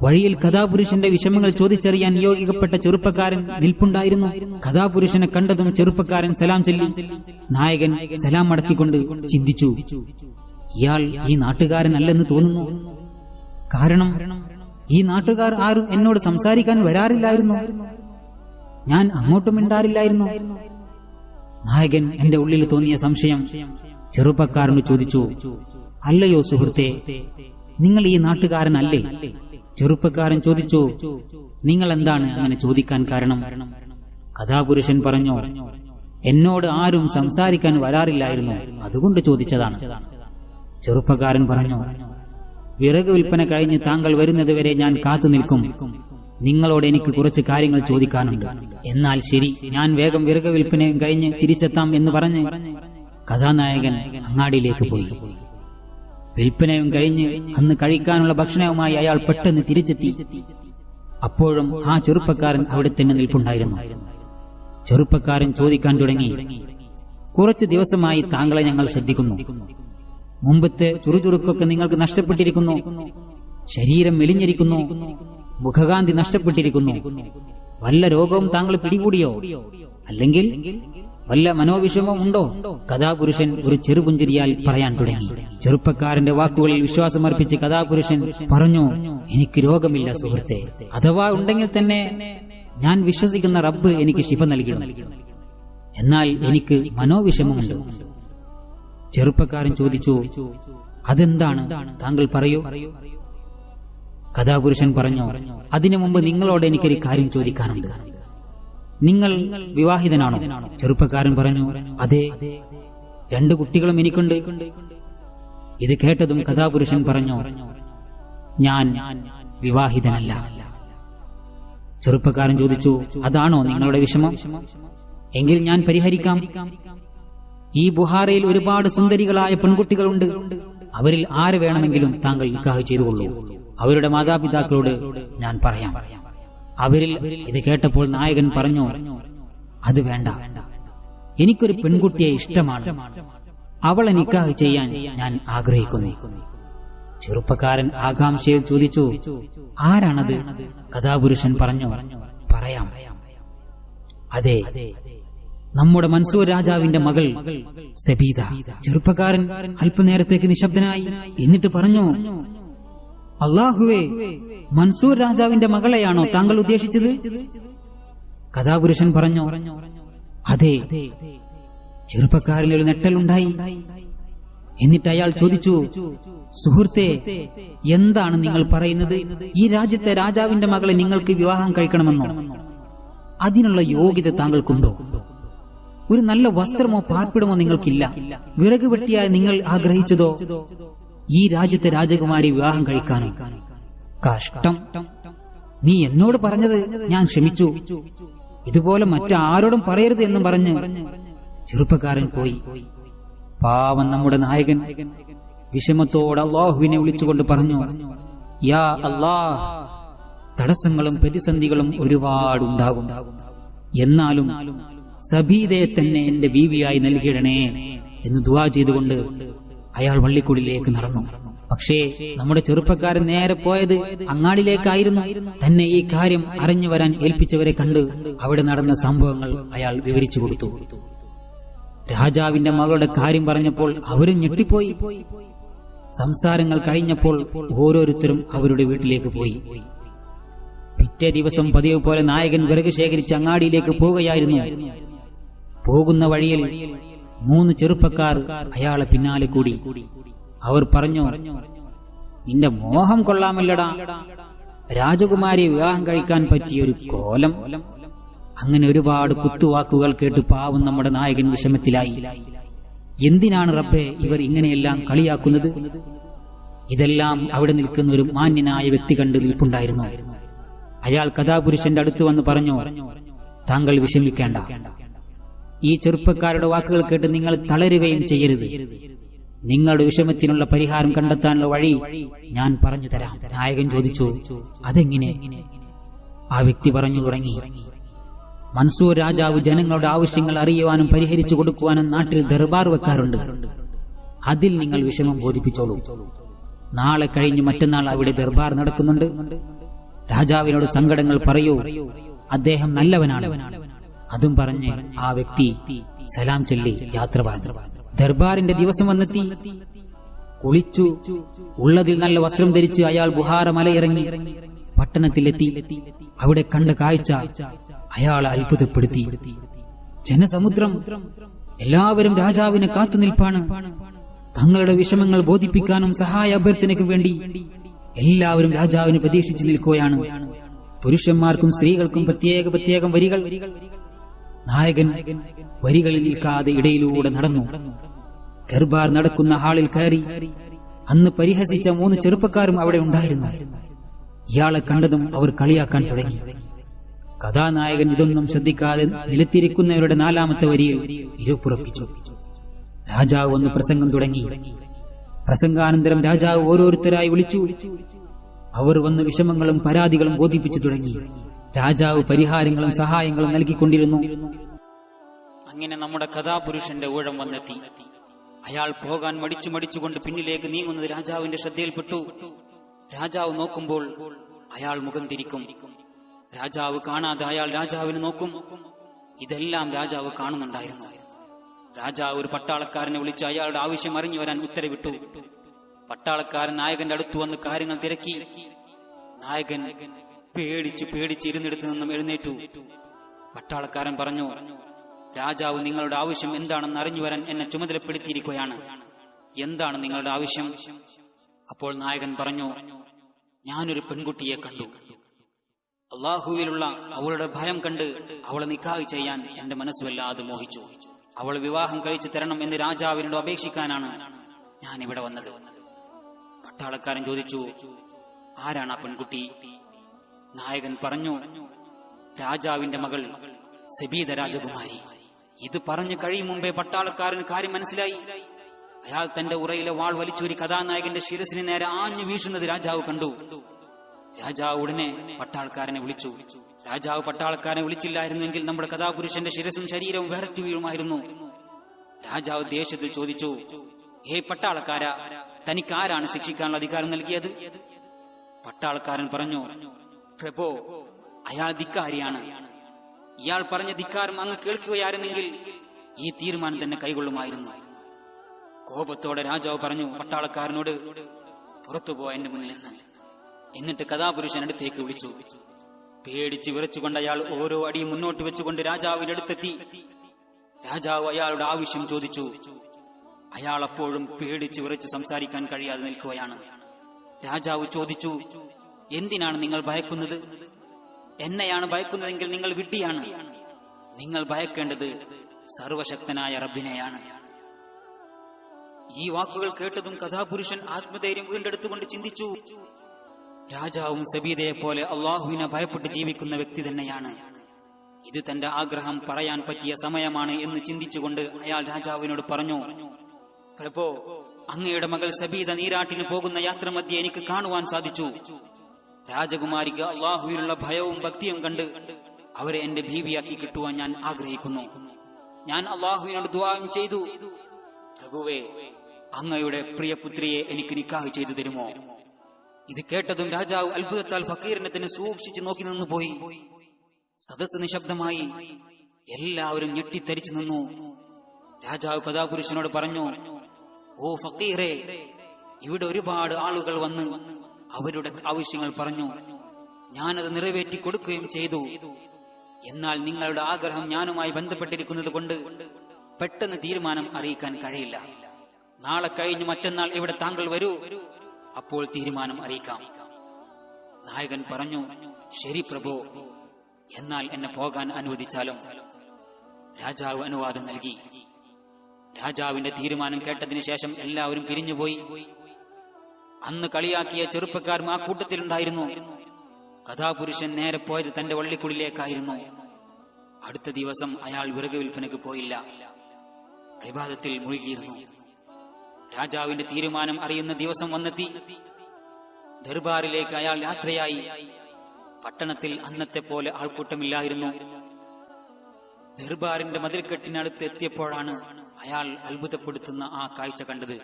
വഴിയിൽ കഥാപുരുഷന്റെ വിഷമങ്ങൾ ചോദിച്ചറിയാൻ നിയോഗിക്കപ്പെട്ട ചെറുപ്പക്കാരൻ നിൽപ്പുണ്ടായിരുന്നു. കഥാപുരുഷനെ കണ്ടതും ചെറുപ്പക്കാരൻ സലാം ചൊല്ലി. നായകൻ സലാം മടക്കിക്കൊണ്ട് ചിന്തിച്ചു, ഇയാൾ ഈ നാട്ടുകാരനല്ലെന്ന് തോന്നുന്നു. കാരണം ഈ നാട്ടുകാർ ആരും എന്നോട് സംസാരിക്കാൻ വരാറില്ലായിരുന്നു, ഞാൻ അങ്ങോട്ടും മിണ്ടാറില്ലായിരുന്നു. നായകൻ എന്റെ ഉള്ളിൽ തോന്നിയ സംശയം ചെറുപ്പക്കാരനോട് ചോദിച്ചു, അല്ലയോ സുഹൃത്തെ, നിങ്ങൾ ഈ നാട്ടുകാരനല്ലേ? ചെറുപ്പക്കാരൻ ചോദിച്ചു, നിങ്ങൾ എന്താണ് അങ്ങനെ ചോദിക്കാൻ കാരണം? കഥാപുരുഷൻ പറഞ്ഞു, എന്നോട് ആരും സംസാരിക്കാൻ വരാറില്ലായിരുന്നു, അതുകൊണ്ട് ചോദിച്ചതാണ്. ചെറുപ്പക്കാരൻ പറഞ്ഞു, വിറക് വിൽപ്പന കഴിഞ്ഞ് താങ്കൾ വരുന്നത് വരെ ഞാൻ കാത്തു നിൽക്കും. നിങ്ങളോട് എനിക്ക് കുറച്ച് കാര്യങ്ങൾ ചോദിക്കാനുണ്ട്. എന്നാൽ ശരി, ഞാൻ വേഗം വിറക് വിൽപ്പനയും കഴിഞ്ഞ് തിരിച്ചെത്താം എന്ന് പറഞ്ഞ് കഥാനായകൻ അങ്ങാടിയിലേക്ക് പോയി. വിൽപ്പനയും കഴിഞ്ഞ് അന്ന് കഴിക്കാനുള്ള ഭക്ഷണവുമായി അയാൾ പെട്ടെന്ന് തിരിച്ചെത്തി. അപ്പോഴും ആ ചെറുപ്പക്കാരൻ അവിടെ തന്നെ നിൽപ്പുണ്ടായിരുന്നു. ചെറുപ്പക്കാരൻ ചോദിക്കാൻ തുടങ്ങി, കുറച്ചു ദിവസമായി താങ്കളെ ഞങ്ങൾ ശ്രദ്ധിക്കുന്നു. മുമ്പത്തെ ചുറുചുറുക്കൊക്കെ നിങ്ങൾക്ക് നഷ്ടപ്പെട്ടിരിക്കുന്നു, ശരീരം മെലിഞ്ഞിരിക്കുന്നു, മുഖകാന്തി നഷ്ടപ്പെട്ടിരിക്കുന്നു. വല്ല രോഗവും താങ്കൾ പിടികൂടിയോ? അല്ലെങ്കിൽ വല്ല മനോവിഷമവും ഉണ്ടോ? കഥാപുരുഷൻ ഒരു ചെറുപുഞ്ചിരിയാൽ പറയാൻ തുടങ്ങി. ചെറുപ്പക്കാരന്റെ വാക്കുകളിൽ വിശ്വാസമർപ്പിച്ച് കഥാപുരുഷൻ പറഞ്ഞു, എനിക്ക് രോഗമില്ല സുഹൃത്തെ. അഥവാ ഉണ്ടെങ്കിൽ തന്നെ ഞാൻ വിശ്വസിക്കുന്ന റബ്ബ് എനിക്ക് ശിഫ നൽകണം. എന്നാൽ എനിക്ക് മനോവിഷമമുണ്ട്. ചെറുപ്പക്കാരൻ ചോദിച്ചു, അതെന്താണ്? താങ്കൾ പറയൂ. കഥാപുരുഷൻ പറഞ്ഞു, അതിനു മുമ്പ് നിങ്ങളോട് എനിക്കൊരു കാര്യം ചോദിക്കാനുണ്ട്. നിങ്ങൾ വിവാഹിതനാണോ? ചെറുപ്പക്കാരൻ പറഞ്ഞു, അതെ, 2 കുട്ടികളും എനിക്കുണ്ട്. ഇത് കേട്ടതും കഥാപുരുഷൻ പറഞ്ഞു, ഞാൻ വിവാഹിതനല്ല. ചെറുപ്പക്കാരൻ ചോദിച്ചു, അതാണോ നിങ്ങളുടെ വിഷമം? എങ്കിൽ ഞാൻ പരിഹരിക്കാം. ഈ ബുഹാറയിൽ ഒരുപാട് സുന്ദരികളായ പെൺകുട്ടികളുണ്ട്. അവരിൽ ആര് വേണമെങ്കിലും താങ്കൾ നിക്കാഹ് ചെയ്തുകൊള്ളൂ. അവരുടെ മാതാപിതാക്കളോട് ഞാൻ പറയാം. അവരിൽ ഇത് കേട്ടപ്പോൾ നായകൻ പറഞ്ഞു, അത് വേണ്ട, എനിക്കൊരു പെൺകുട്ടിയെ ഇഷ്ടമാണ്. അവളെ നിക്കാഹ് ചെയ്യാൻ ഞാൻ ആഗ്രഹിക്കുന്നു. ചെറുപ്പക്കാരൻ ആകാംക്ഷയിൽ ചോദിച്ചു, ആരാണത്? കഥാപുരുഷൻ പറഞ്ഞു, പറയാം. അതെ, നമ്മുടെ മൻസൂർ രാജാവിന്റെ മകൾ സബീദ. ചെറുപ്പക്കാരൻ അല്പനേരത്തേക്ക് നിശബ്ദനായി. എന്നിട്ട് പറഞ്ഞു, അല്ലാഹുവേ, മൻസൂർ രാജാവിന്റെ മകളെയാണോ താങ്കൾ ഉദ്ദേശിച്ചത്? കഥാപുരുഷൻ പറഞ്ഞു, അതെ. ചെറുപ്പക്കാരൻ ഒരു നെട്ടലുണ്ടായി. എന്നിട്ട് അയാൾ ചോദിച്ചു, സുഹൃത്തെ, എന്താണ് നിങ്ങൾ പറയുന്നത്? ഈ രാജ്യത്തെ രാജാവിന്റെ മകളെ നിങ്ങൾക്ക് വിവാഹം കഴിക്കണമെന്നോ? അതിനുള്ള യോഗ്യത താങ്കൾക്കുണ്ടോ? ഒരു നല്ല വസ്ത്രമോ പാർപ്പിടമോ നിങ്ങൾക്കില്ല. വിറക് വെട്ടിയായി നിങ്ങൾ ആഗ്രഹിച്ചതോ ഈ രാജ്യത്തെ രാജകുമാരി വിവാഹം കഴിക്കാനോ? കഷ്ടം. നീ എന്നോട് പറഞ്ഞത് ഞാൻ ക്ഷമിച്ചു. ഇതുപോലെ മറ്റാരോടും പറയരുത് എന്നും പറഞ്ഞ് ചെറുപ്പക്കാരൻ പോയി. പാവം നമ്മുടെ നായകൻ വിഷമത്തോടെ അല്ലാഹുവിനെ വിളിച്ചുകൊണ്ട് പറഞ്ഞു, യാ അല്ലാഹ്, തടസ്സങ്ങളും പ്രതിസന്ധികളും ഒരുപാടുണ്ടാകും. എന്നാലും സബീദയെ തന്നെ എന്റെ ബീവിയായി നൽകിയിടണേ എന്ന് ദുആ ചെയ്തുകൊണ്ട് അയാൾ വള്ളിക്കുടിലേക്ക് നടന്നു. പക്ഷേ നമ്മുടെ ചെറുപ്പക്കാരൻ നേരെ പോയത് അങ്ങാടിയിലേക്കായിരുന്നു. തന്നെ ഈ കാര്യം അറിഞ്ഞു വരാൻ ഏൽപ്പിച്ചവരെ കണ്ട് അവിടെ നടന്ന സംഭവങ്ങൾ അയാൾ വിവരിച്ചു കൊടുത്തു. രാജാവിന്റെ മകളുടെ കാര്യം പറഞ്ഞപ്പോൾ അവരും ഞെട്ടിപ്പോയി. സംസാരങ്ങൾ കഴിഞ്ഞപ്പോൾ ഓരോരുത്തരും അവരുടെ വീട്ടിലേക്ക് പോയി. പിറ്റേ ദിവസം പതിവ് പോലെ നായകൻ വിറക് ശേഖരിച്ച് അങ്ങാടിയിലേക്ക് പോവുകയായിരുന്നു. പോകുന്ന വഴിയിൽ 3 ചെറുപ്പക്കാർ അയാളെ പിന്നാലെ കൂടി. അവർ പറഞ്ഞു, നിന്റെ മോഹം കൊള്ളാമല്ലടാ, രാജകുമാരിയെ വിവാഹം കഴിക്കാൻ പറ്റിയൊരു കോലം. അങ്ങനെ ഒരുപാട് കുത്തുവാക്കുകൾ കേട്ട് പാവം നമ്മുടെ നായകൻ വിഷമത്തിലായി. എന്തിനാണ് റബ്ബേ ഇവർ ഇങ്ങനെയെല്ലാം കളിയാക്കുന്നത്? ഇതെല്ലാം അവിടെ നിൽക്കുന്ന ഒരു മാന്യനായ വ്യക്തി കണ്ട് നിൽപ്പുണ്ടായിരുന്നു. അയാൾ കഥാപുരുഷന്റെ അടുത്ത് വന്ന് പറഞ്ഞു, താങ്കൾ വിഷമിക്കേണ്ട. ഈ ചെറുപ്പക്കാരുടെ വാക്കുകൾ കേട്ട് നിങ്ങൾ തളരുകയും ചെയ്യരുത്. നിങ്ങളുടെ വിഷമത്തിനുള്ള പരിഹാരം കണ്ടെത്താനുള്ള വഴി ഞാൻ പറഞ്ഞു തരാം. നായകൻ ചോദിച്ചു, അതെങ്ങനെ? ആ വ്യക്തി പറഞ്ഞു തുടങ്ങി, മൻസൂർ രാജാവ് ജനങ്ങളുടെ ആവശ്യങ്ങൾ അറിയുവാനും പരിഹരിച്ചു കൊടുക്കുവാനും നാട്ടിൽ ദർബാർ വെക്കാറുണ്ട്. അതിൽ നിങ്ങൾ വിഷമം ബോധിപ്പിച്ചോളൂ. നാളെ കഴിഞ്ഞ് മറ്റന്നാൾ അവിടെ ദർബാർ നടക്കുന്നുണ്ട്. രാജാവിനോട് സങ്കടങ്ങൾ പറയൂ, അദ്ദേഹം നല്ലവനാണ്. അതും പറഞ്ഞ് ആ വ്യക്തി സലാം ചൊല്ലി യാത്ര പറഞ്ഞു. ദർബാറിന്റെ ദിവസം വന്നെത്തി. കുളിച്ചു, ഉള്ളതിൽ നല്ല വസ്ത്രം ധരിച്ച് അയാൾ ബുഹാറ മലയിറങ്ങി പട്ടണത്തിലെത്തി. അവിടെ കണ്ട കാഴ്ച അയാളെ അത്ഭുതപ്പെടുത്തി. ജനസമുദ്രം, എല്ലാവരും രാജാവിനെ കാത്തുനിൽപ്പാണ്. തങ്ങളുടെ വിഷമങ്ങൾ ബോധിപ്പിക്കാനും സഹായ അഭ്യർത്ഥനയ്ക്കും വേണ്ടി എല്ലാവരും രാജാവിനെ പ്രതീക്ഷിച്ചു നിൽക്കുകയാണ്. പുരുഷന്മാർക്കും സ്ത്രീകൾക്കും പ്രത്യേകം വരികൾ. നായകൻ വരികളിൽ നിൽക്കാതെ ഇടയിലൂടെ നടന്നു. ദർബാർ നടക്കുന്ന ഹാളിൽ കയറി. അന്ന് പരിഹസിച്ച 3 ചെറുപ്പക്കാരും അവിടെ ഉണ്ടായിരുന്നു. ഇയാളെ കണ്ടതും അവർ കളിയാക്കാൻ തുടങ്ങി. കഥാനായകൻ ഇതൊന്നും ശ്രദ്ധിക്കാതെ നിലത്തിരിക്കുന്നവരുടെ 4ാമത്തെ വരിയിൽ ഇരുപ്പുറപ്പിച്ചു. രാജാവ് ഒന്ന് പ്രസംഗം തുടങ്ങി. പ്രസംഗാനന്തരം രാജാവ് ഓരോരുത്തരായി വിളിച്ചു. അവർ വന്ന് വിഷമങ്ങളും പരാതികളും ബോധിപ്പിച്ചു തുടങ്ങി. രാജാവ് പരിഹാരങ്ങളും സഹായങ്ങളും നൽകിക്കൊണ്ടിരുന്നു. അങ്ങനെ നമ്മുടെ കഥാപുരുഷന്റെ ഊഴം വന്നെത്തി. അയാൾ പോകാൻ മടിച്ചുകൊണ്ട് പിന്നിലേക്ക് നീങ്ങുന്നത് രാജാവിന്റെ ശ്രദ്ധയിൽപ്പെട്ടു. രാജാവ് നോക്കുമ്പോൾ അയാൾ മുഖം തിരിക്കും. രാജാവ് കാണാതെ അയാൾ രാജാവിന് നോക്കും. ഇതെല്ലാം രാജാവ് കാണുന്നുണ്ടായിരുന്നു. രാജാവ് ഒരു പട്ടാളക്കാരനെ വിളിച്ച് അയാളുടെ ആവശ്യം അറിഞ്ഞു വരാൻ ഉത്തരവിട്ടു. പട്ടാളക്കാരൻ നായകന്റെ അടുത്തു വന്ന് കാര്യങ്ങൾ തിരക്കി. നായകൻ പേടിച്ച് ഇരുന്നിടത്ത് നിന്നും എഴുന്നേറ്റു. പട്ടാളക്കാരൻ പറഞ്ഞു, രാജാവ് നിങ്ങളുടെ ആവശ്യം എന്താണെന്ന് അറിഞ്ഞു വരാൻ എന്നെ ചുമതലപ്പെടുത്തിയിരിക്കുകയാണ്. എന്താണ് നിങ്ങളുടെ ആവശ്യം? അപ്പോൾ നായകൻ പറഞ്ഞു, ഞാനൊരു പെൺകുട്ടിയെ കണ്ടു. അള്ളാഹുവിലുള്ള അവളുടെ ഭയം കണ്ട് അവളെ നിക്കാഹ് ചെയ്യാൻ എന്റെ മനസ്സ് വല്ലാതെ മോഹിച്ചു. അവൾ വിവാഹം കഴിച്ചു തരണം എന്ന് രാജാവിനോട് അപേക്ഷിക്കാനാണ് ഞാൻ ഇവിടെ വന്നത്. പട്ടാളക്കാരൻ ചോദിച്ചു, ആരാണ് ആ പെൺകുട്ടി? നായകൻ പറഞ്ഞു, രാജാവിന്റെ മകൾ സബീദ രാജകുമാരി. ഇത് പറഞ്ഞു കഴിയും മുമ്പേ പട്ടാളക്കാരന് കാര്യം മനസ്സിലായി. അയാൾ തന്റെ ഉറയിലെ വാൾ വലിച്ചൂരി കഥാനായകന്റെ ശിരസിന് നേരെ ആഞ്ഞു വീശുന്നത് രാജാവ് കണ്ടു. രാജാവ് ഉടനെ പട്ടാളക്കാരനെ വിളിച്ചു. രാജാവ് പട്ടാളക്കാരനെ വിളിച്ചില്ലായിരുന്നുവെങ്കിൽ നമ്മുടെ കഥാപുരുഷന്റെ ശിരസും ശരീരവും വിറച്ചു വീഴുമായിരുന്നു. രാജാവ് ദേഷ്യത്തിൽ ചോദിച്ചു, പട്ടാളക്കാരാ, തനിക്കാരാണ് ശിക്ഷിക്കാനുള്ള അധികാരം നൽകിയത്? പട്ടാളക്കാരൻ പറഞ്ഞു, പ്രഭോ, അയാൾ ധിക്കാരിയാണ്. ഇയാൾ പറഞ്ഞ ധിക്കാരം അങ്ങ് കേൾക്കുകയായിരുന്നെങ്കിൽ ഈ തീരുമാനം തന്നെ കൈകൊള്ളുമായിരുന്നു. കോപത്തോടെ രാജാവ് പറഞ്ഞു പട്ടാളക്കാരനോട്, പുറത്തുപോ എന്റെ മുന്നിൽ നിന്ന്. എന്നിട്ട് കഥാപുരുഷൻ അടുത്തേക്ക് വിളിച്ചു. പേടിച്ച് വിറച്ചുകൊണ്ട് അയാൾ ഓരോ അടിയും മുന്നോട്ട് വെച്ചുകൊണ്ട് രാജാവിന്റെ അടുത്തെത്തി. രാജാവ് അയാളുടെ ആവശ്യം ചോദിച്ചു. അയാൾ അപ്പോഴും പേടിച്ച് വിറച്ച് സംസാരിക്കാൻ കഴിയാതെ നിൽക്കുകയാണ്. രാജാവ് ചോദിച്ചു, എന്തിനാണ് നിങ്ങൾ ഭയക്കുന്നത്? എന്നെയാണ് ഭയക്കുന്നതെങ്കിൽ നിങ്ങൾ വിഡ്ഢിയാണ്. നിങ്ങൾ ഭയക്കേണ്ടത് സർവശക്തനായ റബ്ബിനെയാണ്. ഈ വാക്കുകൾ കേട്ടതും കഥാപുരുഷൻ ആത്മധൈര്യം വീണ്ടെടുത്തുകൊണ്ട് ചിന്തിച്ചു, രാജാവും സബീദയെ പോലെ അള്ളാഹുവിനെ ഭയപ്പെട്ട് ജീവിക്കുന്ന വ്യക്തി തന്നെയാണ്. ഇത് തന്റെ ആഗ്രഹം പറയാൻ പറ്റിയ സമയമാണ് എന്ന് ചിന്തിച്ചുകൊണ്ട് അയാൾ രാജാവിനോട് പറഞ്ഞു, പ്രഭോ, അങ്ങയുടെ മകൾ സബീദ നീരാട്ടിന് പോകുന്ന യാത്ര മധ്യേ എനിക്ക് കാണുവാൻ സാധിച്ചു. രാജകുമാരിക്ക് അള്ളാഹുവിനുള്ള ഭയവും ഭക്തിയും കണ്ട് അവരെ എന്റെ ബീവിയാക്കി കിട്ടുവാൻ ഞാൻ ആഗ്രഹിക്കുന്നു. ഞാൻ അള്ളാഹുവിനോട് ദുആയും ചെയ്തു, പ്രഭുവേ, അങ്ങയുടെ പ്രിയപുത്രിയെ എനിക്ക് നിക്കാഹ് ചെയ്തു തരുമോ? ഇത് കേട്ടതും രാജാവ് അത്ഭുതത്താൽ ഫക്കീറിനെ തന്നെ സൂക്ഷിച്ചു നോക്കി നിന്നുപോയി. സദസ്സ് നിശബ്ദമായി. എല്ലാവരും ഞെട്ടിത്തരിച്ചു നിന്നു. രാജാവ് കഥാപുരുഷനോട് പറഞ്ഞു, ഓ ഫക്കീറെ, ഇവിടെ ഒരുപാട് ആളുകൾ വന്ന് അവരുടെ ആവശ്യങ്ങൾ പറഞ്ഞു. ഞാനത് നിറവേറ്റി കൊടുക്കുകയും ചെയ്തു. എന്നാൽ നിങ്ങളുടെ ആഗ്രഹം ഞാനുമായി ബന്ധപ്പെട്ടിരിക്കുന്നത് കൊണ്ട് പെട്ടെന്ന് തീരുമാനം അറിയിക്കാൻ കഴിയില്ല. നാളെ കഴിഞ്ഞ് മറ്റന്നാൾ ഇവിടെ താങ്കൾ വരൂ, അപ്പോൾ തീരുമാനം അറിയിക്കാം. നായകൻ പറഞ്ഞു, ശരി പ്രഭു, എന്നാൽ എന്നെ പോകാൻ അനുവദിച്ചാലും. രാജാവ് അനുവാദം നൽകി. രാജാവിന്റെ തീരുമാനം കേട്ടതിന് ശേഷം എല്ലാവരും പിരിഞ്ഞുപോയി. അന്ന് കളിയാക്കിയ ചെറുപ്പക്കാരും ആ കൂട്ടത്തിലുണ്ടായിരുന്നു. കഥാപുരുഷൻ നേരെ പോയത് തന്റെ വള്ളിക്കുടിലേക്കായിരുന്നു. അടുത്ത ദിവസം അയാൾ വിറക് വിൽപ്പനക്ക് പോയില്ല, ഇബാദത്തിൽ മുഴുകിയിരുന്നു. രാജാവിന്റെ തീരുമാനം അറിയുന്ന ദിവസം വന്നെത്തി. ദർബാറിലേക്ക് അയാൾ യാത്രയായി. പട്ടണത്തിൽ അന്നത്തെ പോലെ ആൾക്കൂട്ടമില്ലായിരുന്നു. ദർബാറിന്റെ മതിൽക്കെട്ടിനടുത്ത് എത്തിയപ്പോഴാണ് അയാൾ അത്ഭുതപ്പെടുത്തുന്ന ആ കാഴ്ച കണ്ടത്.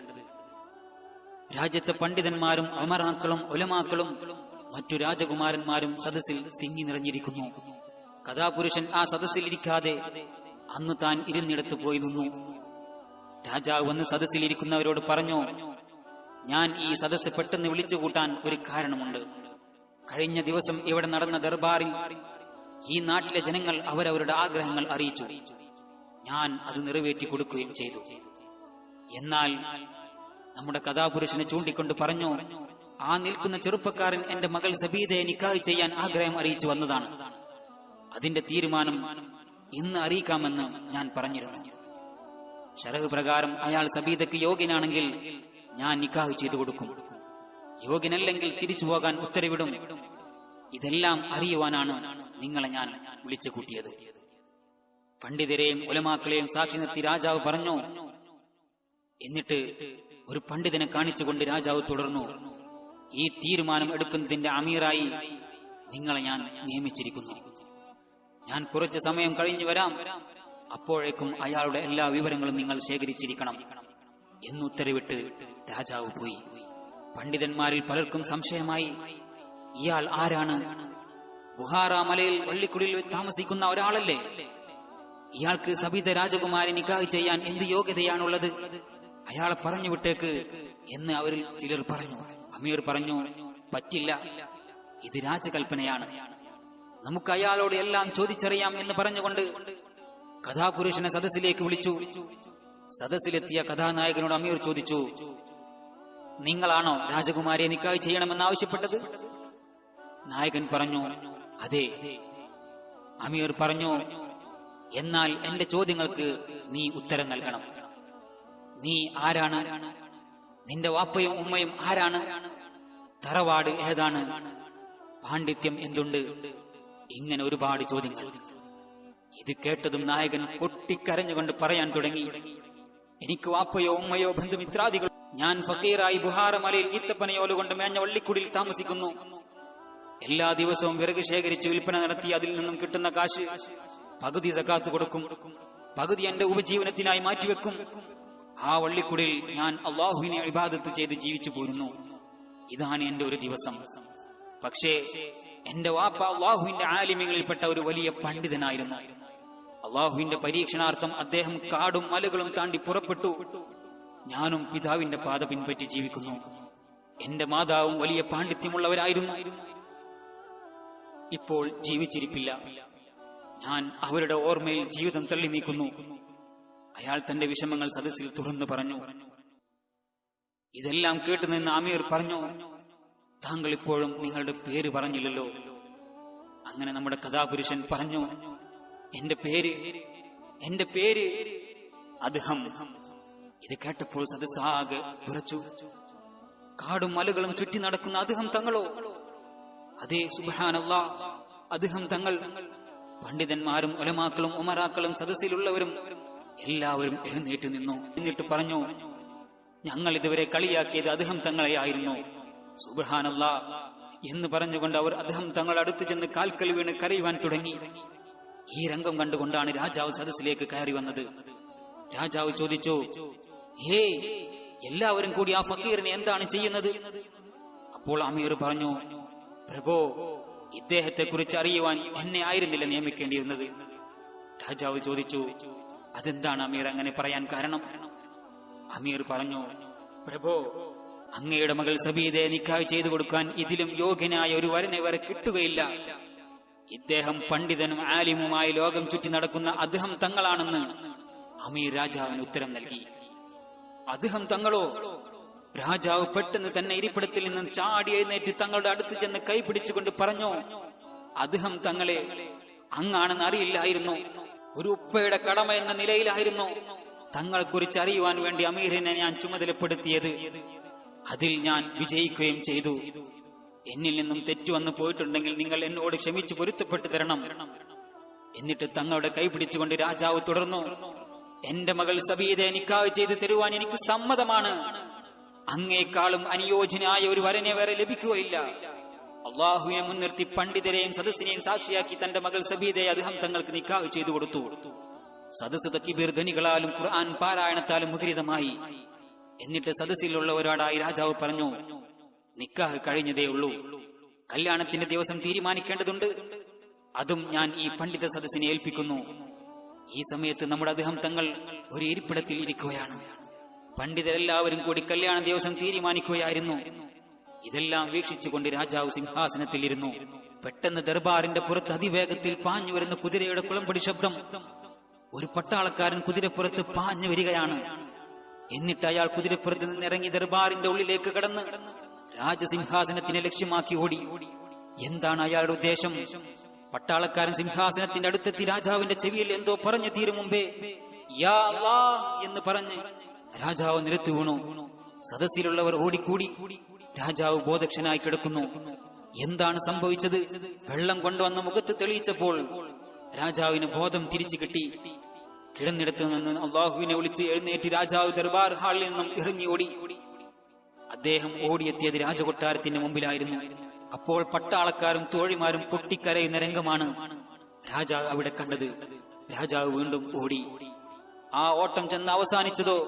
രാജ്യത്തെ പണ്ഡിതന്മാരും അമറാക്കളും ഉലമാക്കളും മറ്റു രാജകുമാരന്മാരും സദസ്സിൽ തിങ്ങി നിറഞ്ഞിരിക്കുന്നു. കഥാപുരുഷൻ ആ സദസ്സിലിരിക്കാതെ അന്ന് താൻ ഇരുന്നിടത്ത് പോയി നിന്നു. രാജാവ് വന്ന് സദസ്സിലിരിക്കുന്നവരോട് പറഞ്ഞു, ഞാൻ ഈ സദസ്സ് പെട്ടെന്ന് വിളിച്ചു കൂട്ടാൻ ഒരു കാരണമുണ്ട്. കഴിഞ്ഞ ദിവസം ഇവിടെ നടന്ന ദർബാറിൽ ഈ നാട്ടിലെ ജനങ്ങൾ അവരവരുടെ ആഗ്രഹങ്ങൾ അറിയിച്ചു. ഞാൻ അത് നിറവേറ്റി കൊടുക്കുകയും ചെയ്തു. എന്നാൽ നമ്മുടെ കഥാപുരുഷനെ ചൂണ്ടിക്കൊണ്ട് പറഞ്ഞു, ആ നിൽക്കുന്ന ചെറുപ്പക്കാരൻ എന്റെ മകൾ സബീദയെ നിക്കാഹ് ചെയ്യാൻ ആഗ്രഹം അറിയിച്ചു വന്നതാണ്. അതിന്റെ തീരുമാനം ഇന്ന് അറിയിക്കാമെന്ന് ഞാൻ പറഞ്ഞിരുന്നു. ശരഹ് പ്രകാരം അയാൾ സബീദയ്ക്ക് യോഗ്യനാണെങ്കിൽ ഞാൻ നിക്കാഹ് ചെയ്തു കൊടുക്കും. യോഗ്യനല്ലെങ്കിൽ തിരിച്ചു പോകാൻ ഉത്തരവിടും. ഇതെല്ലാം അറിയുവാനാണ് നിങ്ങളെ ഞാൻ വിളിച്ചു കൂട്ടിയത്. പണ്ഡിതരെയും ഉലമാക്കളെയും സാക്ഷി നിർത്തി രാജാവ് പറഞ്ഞു. എന്നിട്ട് ഒരു പണ്ഡിതനെ കാണിച്ചുകൊണ്ട് രാജാവ് തുടർന്നു, ഈ തീരുമാനം എടുക്കുന്നതിന്റെ അമീറായി നിങ്ങളെ ഞാൻ നിയമിച്ചിരിക്കുന്നു. ഞാൻ കുറച്ച് സമയം കഴിഞ്ഞു വരാം. അപ്പോഴേക്കും അയാളുടെ എല്ലാ വിവരങ്ങളും നിങ്ങൾ ശേഖരിച്ചിരിക്കണം എന്നുത്തരവിട്ട് രാജാവ് പോയി. പണ്ഡിതന്മാരിൽ പലർക്കും സംശയമായി, ഇയാൾ ആരാണ്? ബുഹാറ മലയിൽ വള്ളിക്കുടിൽ താമസിക്കുന്ന ഒരാളല്ലേ? ഇയാൾക്ക് സബീദ രാജകുമാരി നിക്കാഹ് ചെയ്യാൻ എന്ത് യോഗ്യതയാണുള്ളത്? അയാളെ പറഞ്ഞു വിട്ടേക്ക് എന്ന് അവരിൽ ചിലർ പറഞ്ഞു. അമീർ പറഞ്ഞു, പറ്റില്ല, ഇത് രാജകൽപ്പനയാണ്. നമുക്ക് അയാളോട് എല്ലാം ചോദിച്ചറിയാം എന്ന് പറഞ്ഞുകൊണ്ട് കഥാപുരുഷനെ സദസ്സിലേക്ക് വിളിച്ചു. സദസ്സിലെത്തിയ കഥാനായകനോട് അമീർ ചോദിച്ചു, നിങ്ങളാണോ രാജകുമാരിയെ നിക്കാഹ് ചെയ്യണമെന്ന് ആവശ്യപ്പെട്ടത്? നായകൻ പറഞ്ഞു, അതെ. അമീർ പറഞ്ഞു, എന്നാൽ എന്റെ ചോദ്യങ്ങൾക്ക് നീ ഉത്തരം നൽകണം. നീ ആരാണ്? നിന്റെ വാപ്പയും ഉമ്മയും ആരാണ്? തറവാട് ഏതാണ്? പാണ്ഡിത്യം എന്തുണ്ട്? ഇങ്ങനെ ഒരുപാട് ചോദ്യങ്ങൾ. ഇത് കേട്ടതും നായകൻ പൊട്ടിക്കരഞ്ഞുകൊണ്ട് പറയാൻ തുടങ്ങി, എനിക്ക് വാപ്പയോ ഉമ്മയോ ബന്ധുമിത്രാദികൾ, ഞാൻ ഫക്കീറായി ബുഹാറ മലയിൽ ഈത്തപ്പനയോലുകൊണ്ട് മേഞ്ഞ വള്ളിക്കുടിൽ താമസിക്കുന്നു. എല്ലാ ദിവസവും വിറക് ശേഖരിച്ച് വിൽപ്പന നടത്തി അതിൽ നിന്നും കിട്ടുന്ന കാശ് പകുതി സകാത്ത് കൊടുക്കും, പകുതി എന്റെ ഉപജീവനത്തിനായി മാറ്റിവെക്കും. ആ വള്ളിക്കുടിൽ ഞാൻ അള്ളാഹുവിനെ ഇബാദത്ത് ചെയ്ത് ജീവിച്ചു പോരുന്നു. ഇതാണ് എന്റെ ഒരു ദിവസം. പക്ഷേ എന്റെ വാപ്പ അള്ളാഹുവിന്റെ ആലിമികളിൽപ്പെട്ട ഒരു വലിയ പണ്ഡിതനായിരുന്നു. അള്ളാഹുവിന്റെ പരീക്ഷണാർത്ഥം അദ്ദേഹം കാടും മലകളും താണ്ടി പുറപ്പെട്ടു. ഞാനും പിതാവിന്റെ പാത പിൻപറ്റി ജീവിക്കുന്നു. എന്റെ മാതാവും വലിയ പാണ്ഡിത്യമുള്ളവരായിരുന്നു. ഇപ്പോൾ ജീവിച്ചിരിപ്പില്ല. ഞാൻ അവരുടെ ഓർമ്മയിൽ ജീവിതം തള്ളി നീക്കുന്നു. അയാൾ തന്റെ വിഷമങ്ങൾ സദസ്സിൽ തുറന്നു പറഞ്ഞു. ഇതെല്ലാം കേട്ടുനിന്ന് അമീർ പറഞ്ഞു, താങ്കൾ ഇപ്പോഴും നിങ്ങളുടെ പേര് പറഞ്ഞില്ലല്ലോ. അങ്ങനെ നമ്മുടെ കഥാപുരുഷൻ പറഞ്ഞു, എന്റെ പേര് അദ്ഹം. ഇത് കേട്ടപ്പോൾ സദസ്സാകെ വിറച്ചു. കാടും മലകളും ചുറ്റി നടക്കുന്ന അദ്ഹം തങ്ങളോ? അതേ, സുബ്ഹാനല്ലാഹ്, അദ്ഹം തങ്ങൾ. പണ്ഡിതന്മാരും ഉലമാക്കളും ഉമറാക്കളും സദസ്സിലുള്ളവരും എല്ലാവരും എഴുന്നേറ്റ് നിന്നു. എന്നിട്ട് പറഞ്ഞു, ഞങ്ങൾ ഇതുവരെ കളിയാക്കിയത് അദ്ഹം തങ്ങളെയായിരുന്നു. സുബ്ഹാനല്ലാഹ് എന്ന് പറഞ്ഞുകൊണ്ട് അവർ അദ്ഹം തങ്ങൾ അടുത്തു ചെന്ന് കാൽക്കൽ വീണ് കരയുവാൻ തുടങ്ങി. ഈ രംഗം കണ്ടുകൊണ്ടാണ് രാജാവ് സദസ്സിലേക്ക് കയറി വന്നത്. രാജാവ് ചോദിച്ചു, ഹേ, എല്ലാവരും കൂടി ആ ഫക്കീറിനെ എന്താണ് ചെയ്യുന്നത്? അപ്പോൾ അമീർ പറഞ്ഞു, പ്രഭോ, ഇദ്ദേഹത്തെ കുറിച്ച് അറിയുവാൻ എന്നെ ആയിരുന്നില്ല നിയമിക്കേണ്ടിയിരുന്നത്. രാജാവ് ചോദിച്ചു, അതെന്താണ് അമീർ അങ്ങനെ പറയാൻ കാരണം? അമീർ പറഞ്ഞു, പ്രഭോ, അങ്ങയുടെ മകൾ സബീദയെ നിക്കാഹ് ചെയ്തു കൊടുക്കാൻ ഇതിലും യോഗ്യനായ ഒരു വരനെ വരെ കിട്ടുകയില്ല. ഇദ്ദേഹം പണ്ഡിതനും ആലിമുമായി ലോകം ചുറ്റി നടക്കുന്ന അദ്ഹം തങ്ങളാണെന്ന് അമീർ രാജാവിന് ഉത്തരം നൽകി. അദ്ഹം തങ്ങളോ? രാജാവ് പെട്ടെന്ന് തന്നെ ഇരിപ്പിടത്തിൽ നിന്നും ചാടി എഴുന്നേറ്റ് തങ്ങളുടെ അടുത്ത് ചെന്ന് കൈപിടിച്ചുകൊണ്ട് പറഞ്ഞു, അദ്ഹം തങ്ങളെ, അങ്ങാണെന്ന് അറിയില്ലായിരുന്നു. ഒരു ഉപ്പയുടെ കടമ എന്ന നിലയിലായിരുന്നു തങ്ങളെ കുറിച്ച് അറിയുവാൻ വേണ്ടി അമീറിനെ ഞാൻ ചുമതലപ്പെടുത്തിയത്. അതിൽ ഞാൻ വിജയിക്കുകയും ചെയ്തു. എന്നിൽ നിന്നും തെറ്റുവന്ന് പോയിട്ടുണ്ടെങ്കിൽ നിങ്ങൾ എന്നോട് ക്ഷമിച്ചു പൊരുത്തപ്പെട്ടു തരണം. എന്നിട്ട് തങ്ങളുടെ കൈപിടിച്ചുകൊണ്ട് രാജാവ് തുടർന്നു, എന്റെ മകൾ സബീദയെ നിക്കാഹ് ചെയ്ത് തരുവാൻ എനിക്ക് സമ്മതമാണ്. അങ്ങേക്കാളും അനുയോജ്യനായ ഒരു വരനെ വരെ ലഭിക്കുകയില്ല. അള്ളാഹുവിനെ മുൻനിർത്തി പണ്ഡിതരെയും സദസ്സിനെയും സാക്ഷിയാക്കി തന്റെ മകൾ സബീദയെ അദ്ഹം തങ്ങൾക്ക് നിക്കാഹ് ചെയ്തു കൊടുത്തു. സദസ്സ് തക്ബീർ ധ്വനികളാലും ഖുർആൻ പാരായണത്താലും മുഖരിതമായി. എന്നിട്ട് സദസ്സിലുള്ളവരോടായി രാജാവ് പറഞ്ഞു, നിക്കാഹ് കഴിഞ്ഞതേ ഉള്ളൂ, കല്യാണത്തിന്റെ ദിവസം തീരുമാനിക്കേണ്ടതുണ്ട്. അതും ഞാൻ ഈ പണ്ഡിത സദസ്സിനെ ഏൽപ്പിക്കുന്നു. ഈ സമയത്ത് നമ്മുടെ അദ്ദേഹം തങ്ങൾ ഒരു ഇരിപ്പിടത്തിൽ ഇരിക്കുകയാണ്. പണ്ഡിതരെല്ലാവരും കൂടി കല്യാണ ദിവസം തീരുമാനിക്കുകയായിരുന്നു. ഇതെല്ലാം വീക്ഷിച്ചുകൊണ്ട് രാജാവ് സിംഹാസനത്തിലിരുന്നു. പെട്ടെന്ന് ദർബാറിന്റെ പുറത്ത് അതിവേഗത്തിൽ പാഞ്ഞു വരുന്ന കുതിരയുടെ കുളമ്പടി ശബ്ദം. ഒരു പട്ടാളക്കാരൻ കുതിരപ്പുറത്ത് പാഞ്ഞു വരികയാണ്. എന്നിട്ട് അയാൾ കുതിരപ്പുറത്ത് നിന്നിറങ്ങി ദർബാറിന്റെ ഉള്ളിലേക്ക് കടന്ന് രാജസിംഹാസനത്തിനെ ലക്ഷ്യമാക്കി ഓടി. എന്താണ് അയാളുടെ ഉദ്ദേശം? പട്ടാളക്കാരൻ സിംഹാസനത്തിന്റെ അടുത്തെത്തി രാജാവിന്റെ ചെവിയിൽ എന്തോ പറഞ്ഞു തീരും മുമ്പേ യാ അല്ലാഹ് എന്ന് പറഞ്ഞ് രാജാവ് നിലത്തു വീണു. സദസ്സിലുള്ളവർ ഓടിക്കൂടി. രാജാവ് ബോധക്ഷനായി കിടക്കുന്നു. എന്താണ് സംഭവിച്ചത്? വെള്ളം കൊണ്ടുവന്ന മുഖത്ത് തെളിയിച്ചപ്പോൾ രാജാവിന് ബോധം തിരിച്ചു കിട്ടി. കിടന്നിടത്തു നിന്ന് അള്ളാഹുവിനെ വിളിച്ച് എഴുന്നേറ്റ് രാജാവ് ദർബാർ ഹാളിൽ നിന്നും ഇറങ്ങി ഓടി. അദ്ദേഹം ഓടിയെത്തിയത് രാജകൊട്ടാരത്തിന്റെ മുമ്പിലായിരുന്നു. അപ്പോൾ പട്ടാളക്കാരും തോഴിമാരും പൊട്ടിക്കരയുന്ന രംഗമാണ് രാജാവ് അവിടെ കണ്ടത്. രാജാവ് വീണ്ടും ഓടി. ആ ഓട്ടം ചെന്ന് അവസാനിച്ചതോ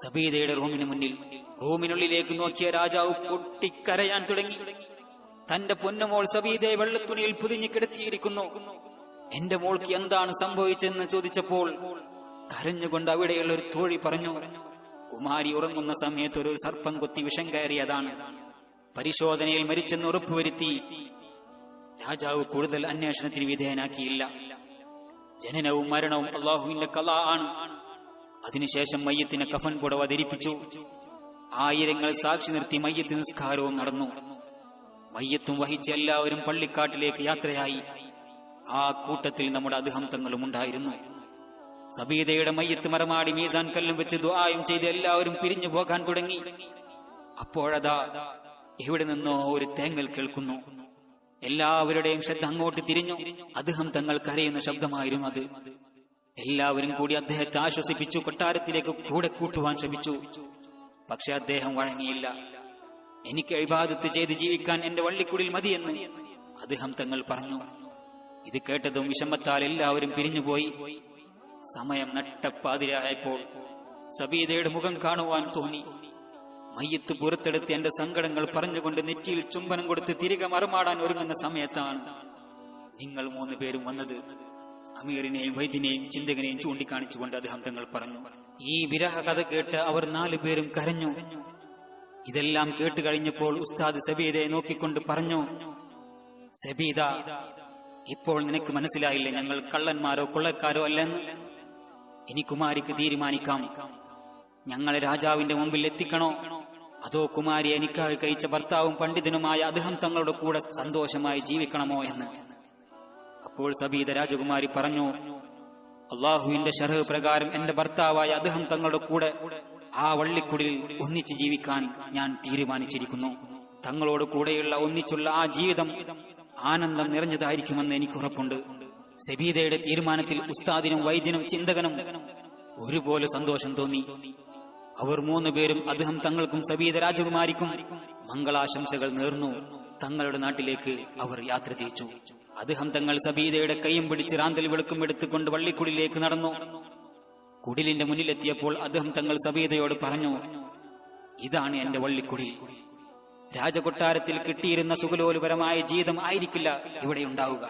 സബീദയുടെ റൂമിന് മുന്നിൽ. റൂമിനുള്ളിലേക്ക് നോക്കിയ രാജാവ് പൊട്ടിക്കരയാൻ തുടങ്ങി. തന്റെ പൊന്നുമോൾ സബീദയെ വെള്ളത്തുണിയിൽ പൊതിഞ്ഞു കിടത്തിയിരിക്കുന്നു. എന്റെ മോൾക്ക് എന്താണ് സംഭവിച്ചെന്ന് ചോദിച്ചപ്പോൾ കരഞ്ഞുകൊണ്ട് അവിടെയുള്ള ഒരു തോഴി പറഞ്ഞു, കുമാരി ഉറങ്ങുന്ന സമയത്ത് ഒരു സർപ്പം കൊത്തി വിഷം കയറിയതാണ്. പരിശോധനയിൽ മരിച്ചെന്ന് ഉറപ്പുവരുത്തി. രാജാവ് കൂടുതൽ അന്വേഷണത്തിന് വിധേയനാക്കിയില്ല. ജനനവും മരണവും അള്ളാഹുവിന്റെ ഖലാ ആണ്. അതിനുശേഷം മയ്യത്തിനെ കഫൻ പുടവ ധരിപ്പിച്ചു. ആയിരങ്ങൾ സാക്ഷി നിർത്തി മയ്യത്ത് നിസ്കാരവും നടന്നു. മയ്യത്തും വഹിച്ച് എല്ലാവരും പള്ളിക്കാട്ടിലേക്ക് യാത്രയായി. ആ കൂട്ടത്തിൽ നമ്മുടെ അദ്ദേഹം തങ്ങളും ഉണ്ടായിരുന്നു. സബീദയുടെ മയ്യത്ത് മറമാടി മീസാൻ കല്ലും വെച്ച് ദുആയും ചെയ്ത് എല്ലാവരും പിരിഞ്ഞു പോകാൻ തുടങ്ങി. അപ്പോഴതാ എവിടെ നിന്നോ ഒരു തേങ്ങൽ കേൾക്കുന്നു. എല്ലാവരുടെയും ശ്രദ്ധ അങ്ങോട്ട് തിരിഞ്ഞു. അദ്ദേഹം തങ്ങൾ കരയുന്ന ശബ്ദമായിരുന്നു അത്. എല്ലാവരും കൂടി അദ്ദേഹത്തെ ആശ്വസിപ്പിച്ചു. കൊട്ടാരത്തിലേക്ക് കൂടെ കൂട്ടുവാൻ ശ്രമിച്ചു. പക്ഷെ അദ്ദേഹം വഴങ്ങിയില്ല. എനിക്ക് ഇബാദത്ത് ചെയ്ത് ജീവിക്കാൻ എന്റെ വള്ളിക്കുടിൽ മതിയെന്ന് അദ്ദേഹം തങ്ങൾ പറഞ്ഞു. ഇത് കേട്ടതും വിഷമത്താൽ എല്ലാവരും പിരിഞ്ഞുപോയി. സമയം നട്ടപ്പാതിരായപ്പോൾ സബീദയുടെ മുഖം കാണുവാൻ തോന്നി. മയ്യത്ത് പുറത്തെടുത്ത് എന്റെ സങ്കടങ്ങൾ പറഞ്ഞുകൊണ്ട് നെറ്റിയിൽ ചുംബനം കൊടുത്ത് തിരികെ മറുമാടാൻ ഒരുങ്ങുന്ന സമയത്താണ് നിങ്ങൾ 3 പേരും വന്നത്. അമീറിനെയും വൈദ്യനെയും ചിന്തകനെയും ചൂണ്ടിക്കാണിച്ചുകൊണ്ട് അദ്ദേഹം തങ്ങൾ പറഞ്ഞു. ഈ വിരഹ കഥ കേട്ട് അവർ 4 പേരും കരഞ്ഞു. ഇതെല്ലാം കേട്ട് കഴിഞ്ഞപ്പോൾ ഉസ്താദ് സബീദയെ നോക്കിക്കൊണ്ട് പറഞ്ഞു, സബീദ, ഇപ്പോൾ നിനക്ക് മനസ്സിലായില്ലേ ഞങ്ങൾ കള്ളന്മാരോ കൊള്ളക്കാരോ അല്ലെന്ന്? ഇനി കുമാരിക്ക് തീരുമാനിക്കാം, ഞങ്ങളെ രാജാവിന്റെ മുമ്പിൽ എത്തിക്കണോ അതോ കുമാരിയെ നിക്കാഹ് കഴിച്ച ഭർത്താവും പണ്ഡിതനുമായ അദ്ദേഹം തങ്ങളുടെ കൂടെ സന്തോഷമായി ജീവിക്കണമോ എന്ന്. അപ്പോൾ സബീദ രാജകുമാരി പറഞ്ഞു, അള്ളാഹുവിന്റെ ശർഅ് പ്രകാരം എന്റെ ഭർത്താവായ അദ്ദേഹം തങ്ങളുടെ കൂടെ ആ വള്ളിക്കുടിൽ ഒന്നിച്ച് ജീവിക്കാൻ ഞാൻ തീരുമാനിച്ചിരിക്കുന്നു. തങ്ങളോട് കൂടെയുള്ള ഒന്നിച്ചുള്ള ആ ജീവിതം ആനന്ദം നിറഞ്ഞതായിരിക്കുമെന്ന് എനിക്ക് ഉറപ്പുണ്ട്. സബീദയുടെ തീരുമാനത്തിൽ ഉസ്താദിനും വൈദ്യനും ചിന്തകനും ഒരുപോലെ സന്തോഷം തോന്നി. അവർ 3 പേരും അദ്ദേഹം തങ്ങൾക്കും സബീദ രാജകുമാരിക്കും മംഗളാശംസകൾ നേർന്നു. തങ്ങളുടെ നാട്ടിലേക്ക് അവർ യാത്ര തിരിച്ചു. അദ്ദേഹം തങ്ങൾ സബീദയുടെ കൈയും പിടിച്ച് റാന്തൽ വെളുക്കും എടുത്തുകൊണ്ട് വള്ളിക്കുടിലേക്ക് നടന്നു. കുടിലിന്റെ മുന്നിലെത്തിയപ്പോൾ അദ്ദേഹം തങ്ങൾ സബീദയോട് പറഞ്ഞു, ഇതാണ് എന്റെ വള്ളിക്കുടിൽ. രാജകൊട്ടാരത്തിൽ കിട്ടിയിരുന്ന സുഖലോലുപരമായ ജീവിതം ആയിരിക്കില്ല ഇവിടെ ഉണ്ടാവുക.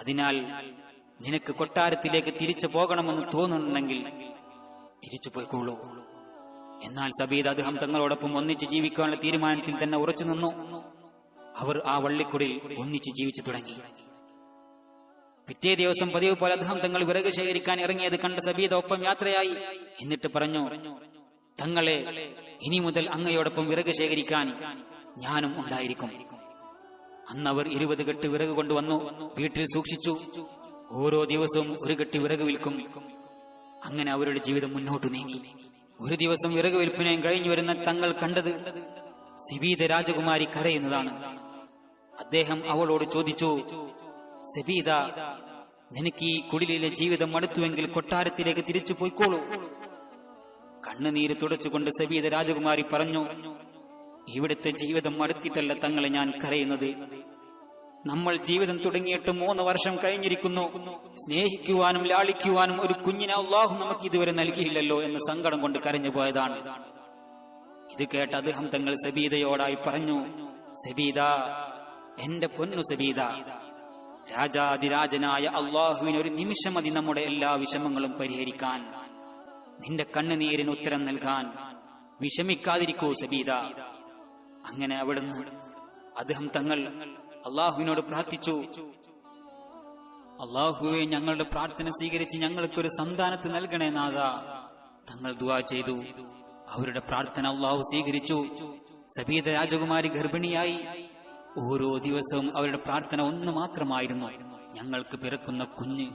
അതിനാൽ നിനക്ക് കൊട്ടാരത്തിലേക്ക് തിരിച്ചു പോകണമെന്ന് തോന്നുന്നുണ്ടെങ്കിൽ തിരിച്ചു പോയിക്കോളൂ. എന്നാൽ സബീദ അദ്ദേഹം തങ്ങളോടൊപ്പം ഒന്നിച്ച് ജീവിക്കാനുള്ള തീരുമാനത്തിൽ തന്നെ ഉറച്ചു നിന്നു. അവർ ആ വള്ളിക്കുടിൽ ഒന്നിച്ച് ജീവിച്ചു തുടങ്ങി. പിറ്റേ ദിവസം പതിവ് പോലെ അദ്ദേഹം തങ്ങൾ വിറക് ശേഖരിക്കാൻ ഇറങ്ങിയത് കണ്ട സബീദ ഒപ്പം യാത്രയായി. എന്നിട്ട് പറഞ്ഞു, തങ്ങളെ, ഇനി മുതൽ അങ്ങയോടൊപ്പം വിറക് ശേഖരിക്കാൻ ഞാനും ഉണ്ടായിരിക്കും. അന്നവർ 20 കെട്ട് വിറക് കൊണ്ടുവന്നു വീട്ടിൽ സൂക്ഷിച്ചു. ഓരോ ദിവസവും 1 കെട്ട് വിറക് വിൽക്കും. അങ്ങനെ അവരുടെ ജീവിതം മുന്നോട്ട് നീങ്ങി. ഒരു ദിവസം വിറക് വിൽപ്പനയും കഴിഞ്ഞു വരുന്ന തങ്ങൾ കണ്ടത് സബീദ രാജകുമാരി കരയുന്നതാണ്. അദ്ദേഹം അവളോട് ചോദിച്ചു, സബീദ, നിനക്ക് ഈ കുടിലിലെ ജീവിതം മടുത്തുവെങ്കിൽ കൊട്ടാരത്തിലേക്ക് തിരിച്ചു പോയിക്കോളൂ. കണ്ണുനീര് തുടച്ചുകൊണ്ട് സബീദ രാജകുമാരി പറഞ്ഞു, ഇവിടുത്തെ ജീവിതം മടുത്തിട്ടല്ല തങ്ങളെ ഞാൻ കരയുന്നത്. നമ്മൾ ജീവിതം തുടങ്ങിയിട്ട് 3 വർഷം കഴിഞ്ഞിരിക്കുന്നു. സ്നേഹിക്കുവാനും ലാളിക്കുവാനും ഒരു കുഞ്ഞിനെ അള്ളാഹു നമുക്ക് ഇതുവരെ നൽകിയില്ലല്ലോ എന്ന് സങ്കടം കൊണ്ട് കരഞ്ഞു പോയതാണ്. ഇത് കേട്ട് അദ്ദേഹം തങ്ങൾ സബീദയോടായി പറഞ്ഞു, സബീദ, എന്റെ പൊന്നു സബീദ, രാജാതിരാജനായ അള്ളാഹുവിന് ഒരു നിമിഷം മതി നമ്മുടെ എല്ലാ വിഷമങ്ങളും പരിഹരിക്കാൻ, നിന്റെ കണ്ണുനീരിന് ഉത്തരം നൽകാൻ. വിഷമിക്കാതിരിക്കൂ സബീദ. അങ്ങനെ അവിടുന്ന് അദ്ദേഹം തങ്ങൾ അള്ളാഹുവിനോട് പ്രാർത്ഥിച്ചു, അള്ളാഹുവെ, ഞങ്ങളുടെ പ്രാർത്ഥന സ്വീകരിച്ച് ഞങ്ങൾക്കൊരു സന്താനത്തെ നൽകണേ നാഥ. തങ്ങൾ ദുആ ചെയ്തു. അവരുടെ പ്രാർത്ഥന അള്ളാഹു സ്വീകരിച്ചു. സബീദ രാജകുമാരി ഗർഭിണിയായി. ഓരോ ദിവസവും അവരുടെ പ്രാർത്ഥന ഒന്ന് മാത്രമായിരുന്നു, ഞങ്ങൾക്ക് പിറക്കുന്ന കുഞ്ഞ്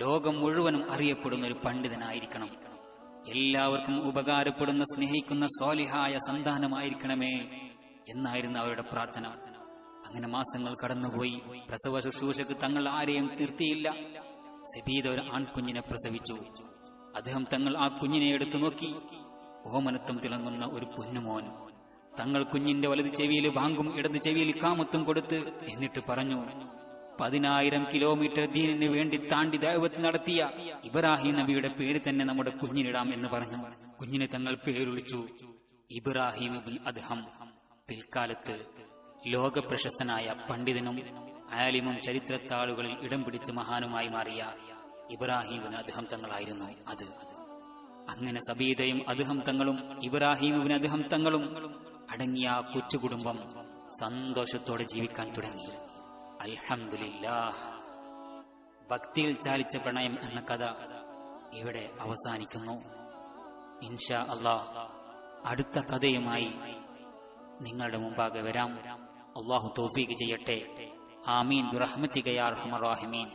ലോകം മുഴുവനും അറിയപ്പെടുന്ന ഒരു പണ്ഡിതനായിരിക്കണം, എല്ലാവർക്കും ഉപകാരപ്പെടുന്ന സ്നേഹിക്കുന്ന സ്വാലിഹായ സന്താനമായിരിക്കണമേ എന്നായിരുന്നു അവരുടെ പ്രാർത്ഥന. അങ്ങനെ മാസങ്ങൾ കടന്നുപോയി. പ്രസവ ശുശ്രൂഷക്ക് തങ്ങൾ ആരെയും നിർത്തിയില്ല. സബീദ ഒരു ആൺകുഞ്ഞിനെ പ്രസവിച്ചു. അദ്ദേഹം തങ്ങൾ ആ കുഞ്ഞിനെ എടുത്തു നോക്കി. ഓമനത്വം തിളങ്ങുന്ന ഒരു പൊന്നുമോൻ. തങ്ങൾ കുഞ്ഞിന്റെ വലത് ചെവിയിൽ ബാങ്കും ഇടത് ചെവിയിൽ കാമത്തും കൊടുത്ത് എന്നിട്ട് പറഞ്ഞു, 10,000 കിലോമീറ്റർ ദീനിന് വേണ്ടി താണ്ടി ദഅവത്ത് നടത്തിയ ഇബ്രാഹിം നബിയുടെ പേര് തന്നെ നമ്മുടെ കുഞ്ഞിനിടാം എന്ന് പറഞ്ഞു. കുഞ്ഞിനെ തങ്ങൾ പേരുവിളിച്ചു ഇബ്രാഹിം ഇബ്നു അദ്ഹം. പിൽക്കാലത്ത് ലോക പ്രശസ്തനായ പണ്ഡിതനും ആലിമും ചരിത്രത്താളുകളിൽ ഇടം പിടിച്ച മഹാനുമായി മാറിയ ഇബ്രാഹിം ഇബ്നു അദ്ഹം തങ്ങളായിരുന്നു അത്. അങ്ങനെ സബീദയും അദ്ഹം തങ്ങളും ഇബ്രാഹിം ഇബ്നു അദ്ഹം തങ്ങളും അടങ്ങിയ ആ കൊച്ചു കുടുംബം സന്തോഷത്തോടെ ജീവിക്കാൻ തുടങ്ങി. അൽഹംദുലില്ലാഹ്. ഭക്തിയിൽ ചാലിച്ച പ്രണയം എന്ന കഥ ഇവിടെ അവസാനിക്കുന്നു. ഇൻഷാ അല്ലാഹ് അടുത്ത കഥയുമായി നിങ്ങളുടെ മുമ്പാകെ വരാം. അല്ലാഹു തൗഫീഖ് ചെയ്യട്ടെ. ആമീൻ ബിറഹ്മതിക യാ അർഹമർ റഹീമീൻ.